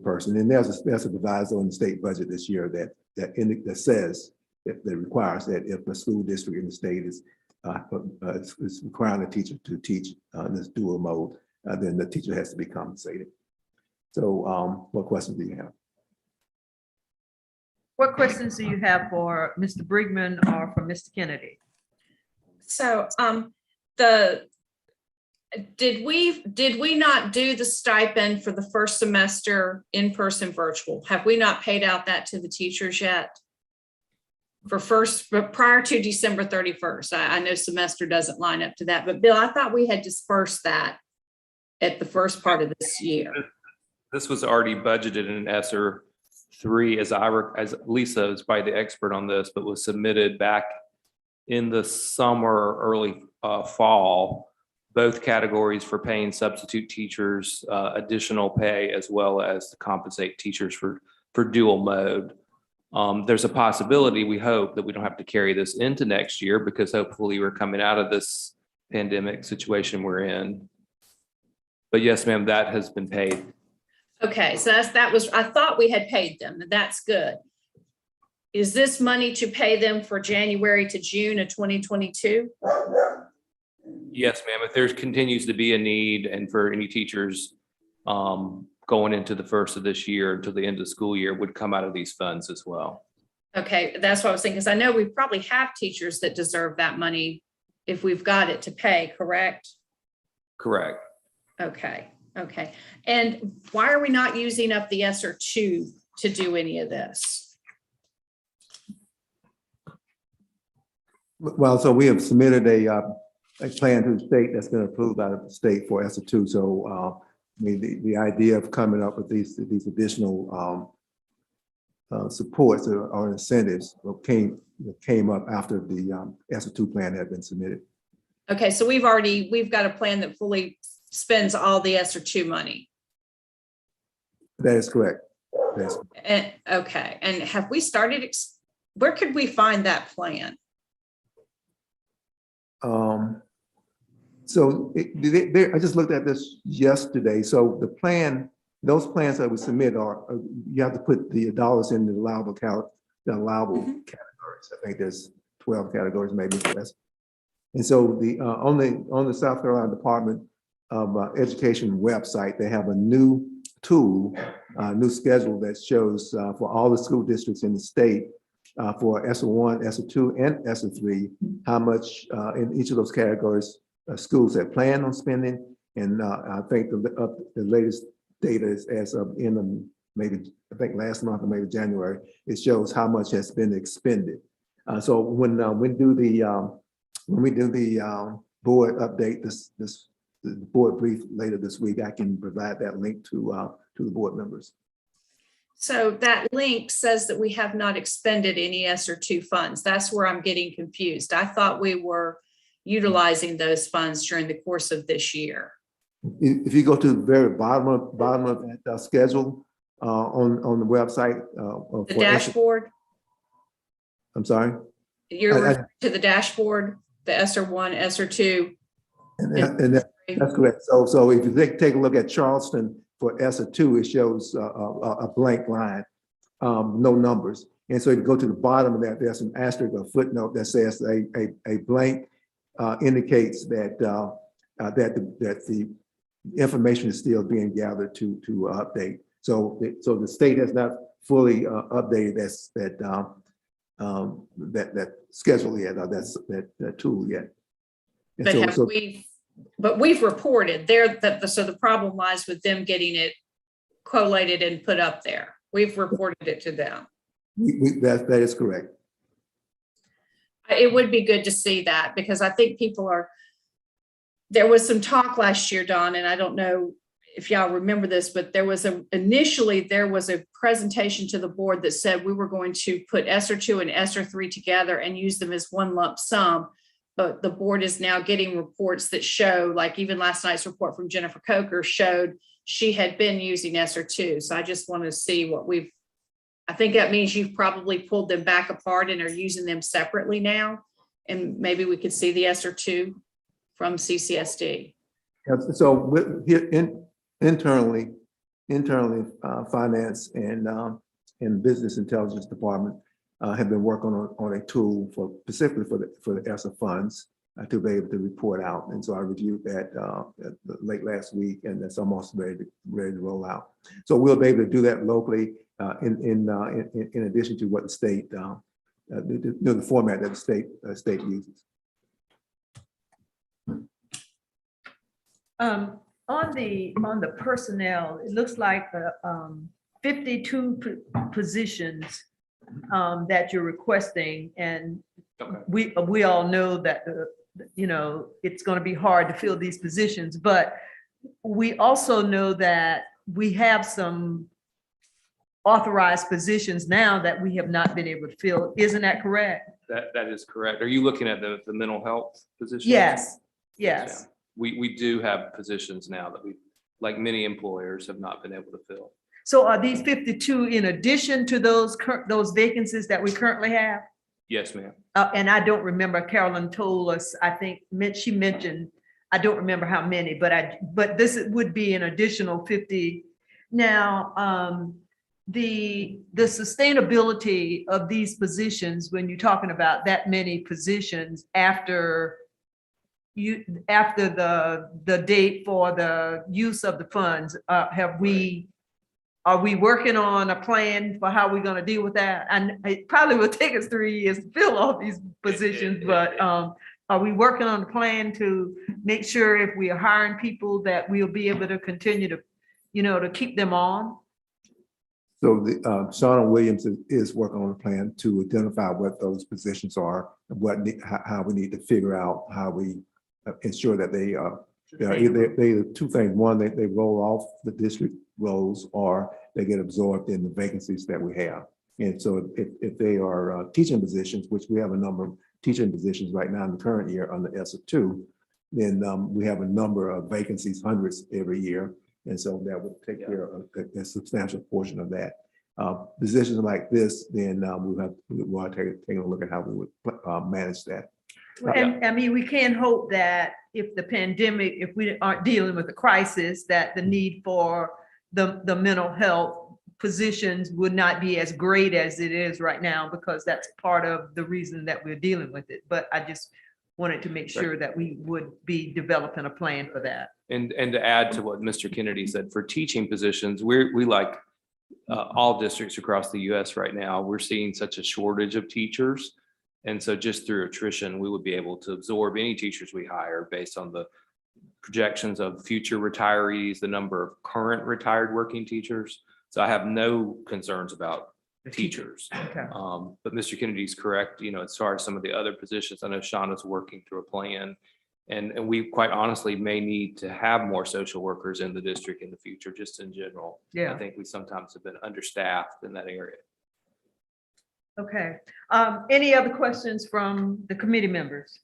person. And there's a proviso in the state budget this year that says that requires that if a school district in the state is requiring a teacher to teach this dual mode, then the teacher has to be compensated. So what questions do you have? What questions do you have for Mr. Brigman or for Mr. Kennedy? So did we not do the stipend for the first semester in-person virtual? Have we not paid out that to the teachers yet? Prior to December 31st. I know semester doesn't line up to that, but Bill, I thought we had dispersed that at the first part of this year. This was already budgeted in ESSER 3, as Lisa is probably the expert on this, but was submitted back in the summer or early fall, both categories for paying substitute teachers additional pay, as well as to compensate teachers for dual mode. There's a possibility, we hope, that we don't have to carry this into next year, because hopefully we're coming out of this pandemic situation we're in. But yes, ma'am, that has been paid. Okay, so I thought we had paid them, and that's good. Is this money to pay them for January to June of 2022? Yes, ma'am. If there continues to be a need, and for any teachers going into the first of this year until the end of the school year, would come out of these funds as well. Okay, that's what I was thinking, because I know we probably have teachers that deserve that money if we've got it to pay, correct? Correct. Okay. And why are we not using up the ESSER 2 to do any of this? Well, so we have submitted a plan to the state that's been approved by the state for ESSER 2. So I mean, the idea of coming up with these additional supports or incentives came up after the ESSER 2 plan had been submitted. Okay, so we've got a plan that fully spends all the ESSER 2 money. That is correct. And okay, and have we started? Where could we find that plan? I just looked at this yesterday. So the plan, those plans that we submit you have to put the dollars in the allowable categories. I think there's 12 categories, maybe less. And so on the South Carolina Department of Education website, they have a new tool, new schedule that shows for all the school districts in the state for ESSER 1, ESSER 2, and ESSER 3, how much in each of those categories schools have planned on spending. And I think the latest data is as of maybe, I think last month or maybe January, it shows how much has been expended. So when we do the board update, this board brief later this week, I can provide that link to the board members. So that link says that we have not expended any ESSER 2 funds. That's where I'm getting confused. I thought we were utilizing those funds during the course of this year. If you go to the very bottom of that schedule on the website, the dashboard. I'm sorry. You're to the dashboard, the ESSER 1, ESSER 2. And that's correct. So if you take a look at Charleston for ESSER 2, it shows a blank line, no numbers. And so if you go to the bottom of that, there's an asterisk or footnote that says a blank indicates that the information is still being gathered to update. So the state has not fully updated that schedule yet, or that tool yet. And but we've reported there so the problem lies with them getting it collated and put up there. We've reported it to them. That is correct. It would be good to see that, because I think there was some talk last year, Don, and I don't know if y'all remember this, but initially there was a presentation to the board that said we were going to put ESSER 2 and ESSER 3 together and use them as one lump sum but the board is now getting reports that show, like even last night's report from Jennifer Coker showed she had been using ESER two. So I just want to see what I think that means you've probably pulled them back apart and are using them separately now. And maybe we could see the ESER two from CCSD. Yeah, so here internally, finance and business intelligence department have been working on a tool specifically for the ESSA funds to be able to report out. And so I reviewed that late last week, and that's almost ready to roll out. So we'll be able to do that locally in addition to what the state, the format that the state uses. On the personnel, it looks like 52 positions that you're requesting, and we all know that it's going to be hard to fill these positions, but we also know that we have some authorized positions now that we have not been able to fill. Isn't that correct? That is correct. Are you looking at the mental health position? Yes. Yes. We do have positions now that we, like many employers, have not been able to fill. So are these 52 in addition to those vacancies that we currently have? Yes, ma'am. And I don't remember, Carolyn told us, I think she mentioned, I don't remember how many, but this would be an additional 50. Now, the sustainability of these positions, when you're talking about that many positions after the date for the use of the funds, are we working on a plan for how we're going to deal with that? And it probably will take us 3 years to fill all these positions, but are we working on a plan to make sure if we are hiring people that we'll be able to continue to, to keep them on? So Shauna Williams is working on a plan to identify what those positions are, and how we need to figure out how we ensure that they either two things. One, they roll off the district roles, or they get absorbed in the vacancies that we have. And so if they are teaching positions, which we have a number of teaching positions right now in the current year on the ESSA 2, then we have a number of vacancies, hundreds every year. And so that would take care of a substantial portion of that. Positions like this, then we'll take a look at how we would manage that. And I mean, we can hope that if the pandemic, if we aren't dealing with a crisis, that the need for the mental health positions would not be as great as it is right now, because that's part of the reason that we're dealing with it. But I just wanted to make sure that we would be developing a plan for that. And to add to what Mr. Kennedy said, for teaching positions, we like all districts across the US right now, we're seeing such a shortage of teachers. And so just through attrition, we would be able to absorb any teachers we hire based on the projections of future retirees, the number of current retired working teachers. So I have no concerns about teachers. Okay. But Mr. Kennedy's correct, as far as some of the other positions, I know Shauna's working through a plan. And we quite honestly may need to have more social workers in the district in the future, just in general. Yeah. I think we sometimes have been understaffed in that area. Okay. Any other questions from the committee members?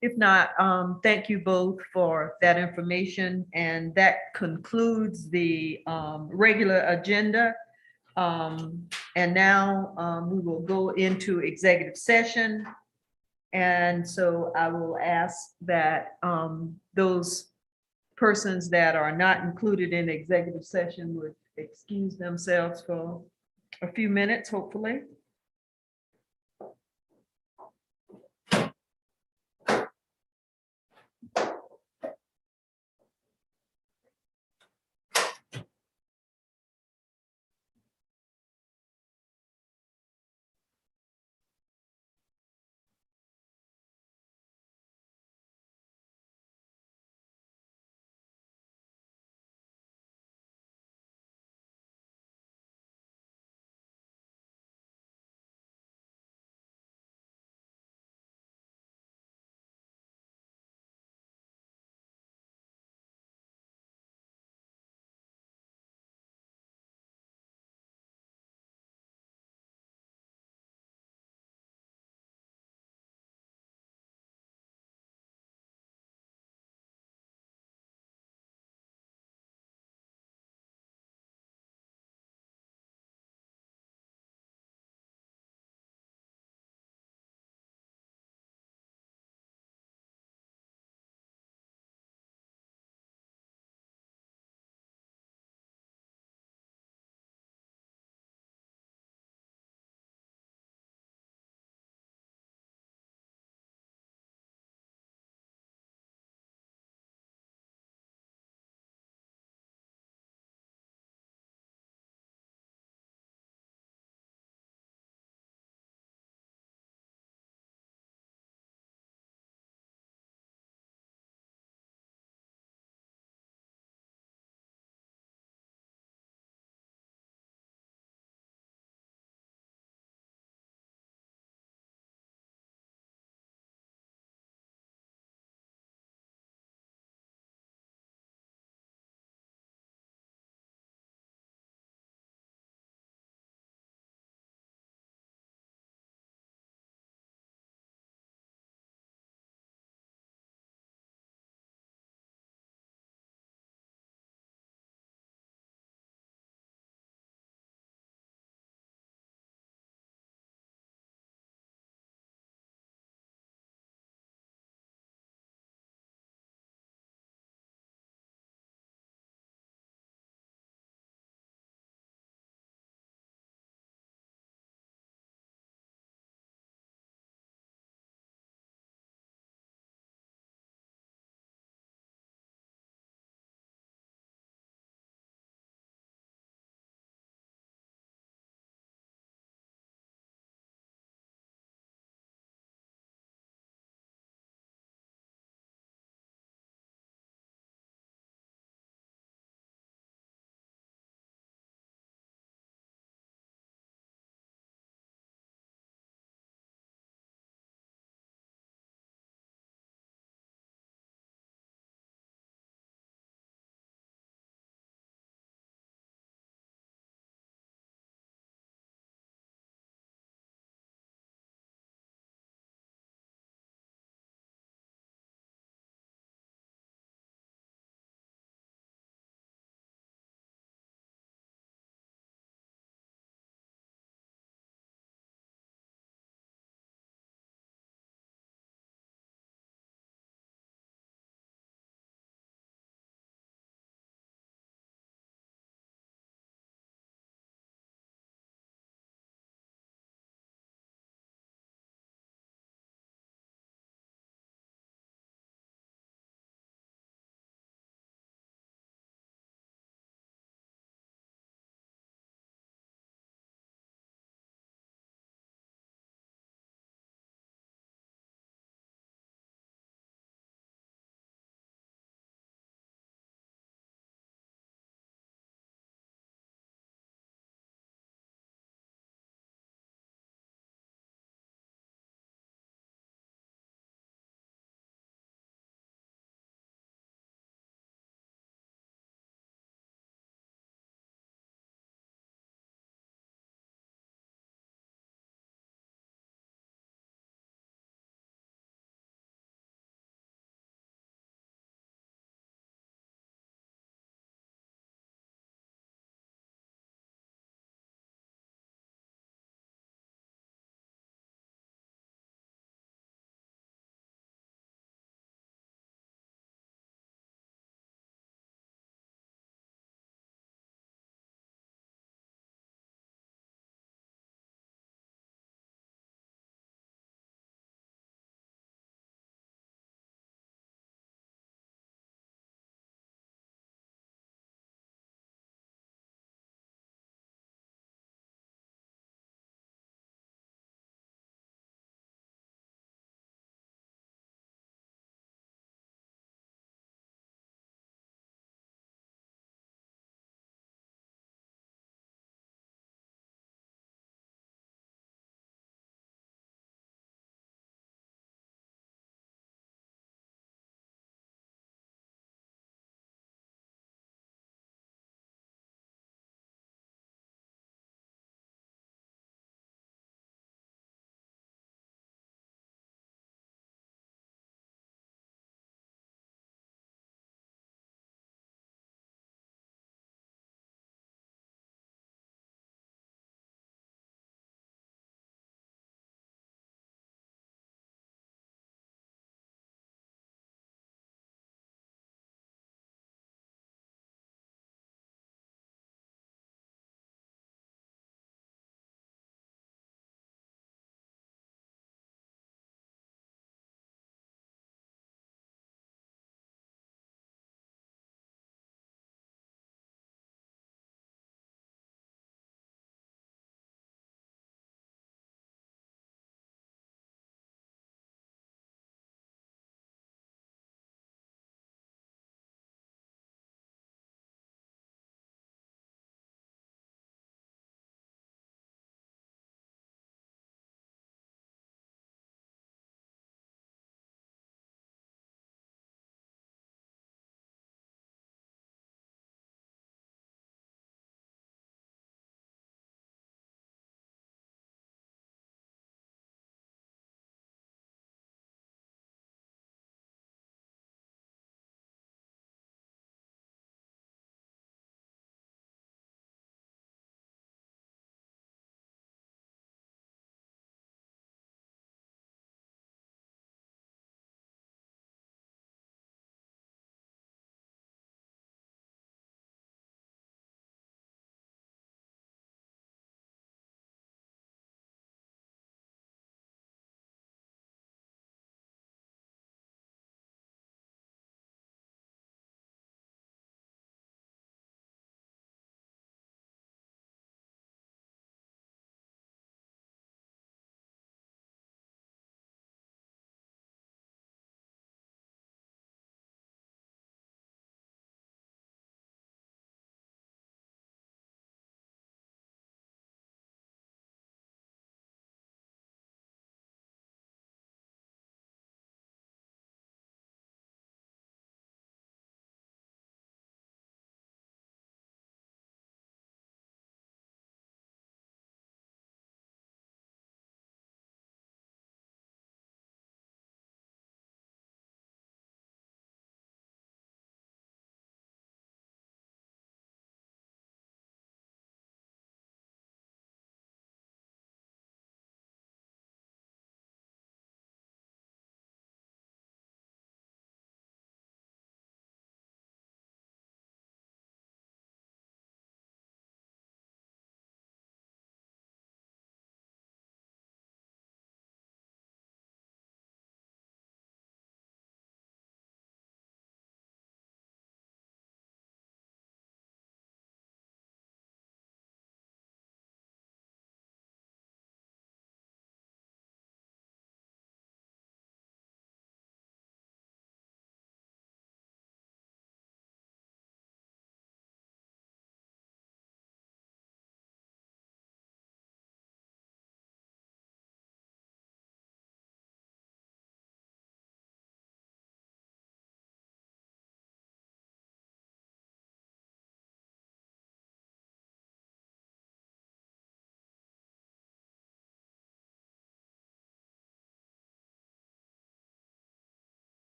If not, thank you both for that information. And that concludes the regular agenda. And now we will go into executive session. And so I will ask that those persons that are not included in executive session would excuse themselves for a few minutes, hopefully.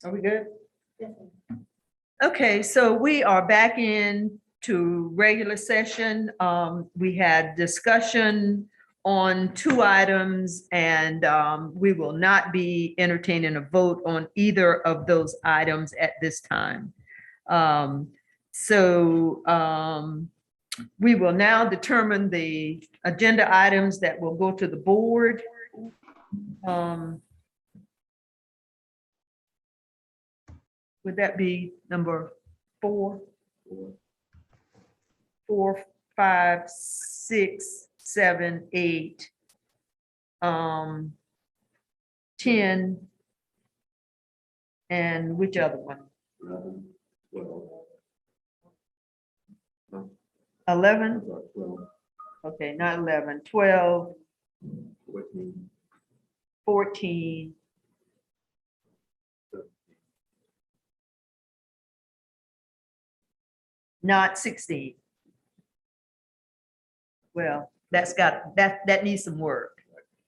Are we good? Okay, so we are back in to regular session. We had discussion on 2 items and we will not be entertaining a vote on either of those items at this time. We will now determine the agenda items that will go to the board. Would that be number 4? 4, 5, 6, 7, 8, 10, and which other one? 11? Okay, not 11, 12, 14, not 16. Well, that needs some work.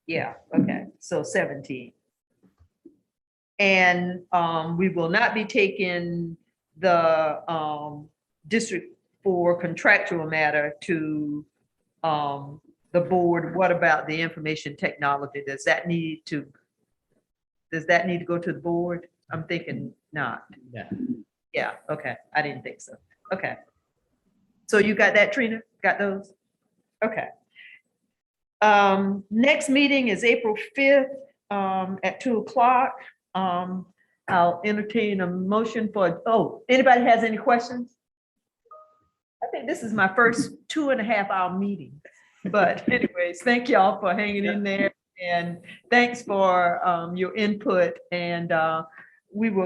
Yeah, okay, so 17. And we will not be taking the district for contractual matter to the board. What about the information technology? Does that need to go to the board? I'm thinking not. Yeah. Yeah, okay, I didn't think so. Okay. So you got that, Trina? Got those? Okay. Next meeting is April 5th at 2 o'clock. I'll entertain a motion for, anybody has any questions? I think this is my first 2.5-hour meeting. But anyways, thank y'all for hanging in there and thanks for your input, and we will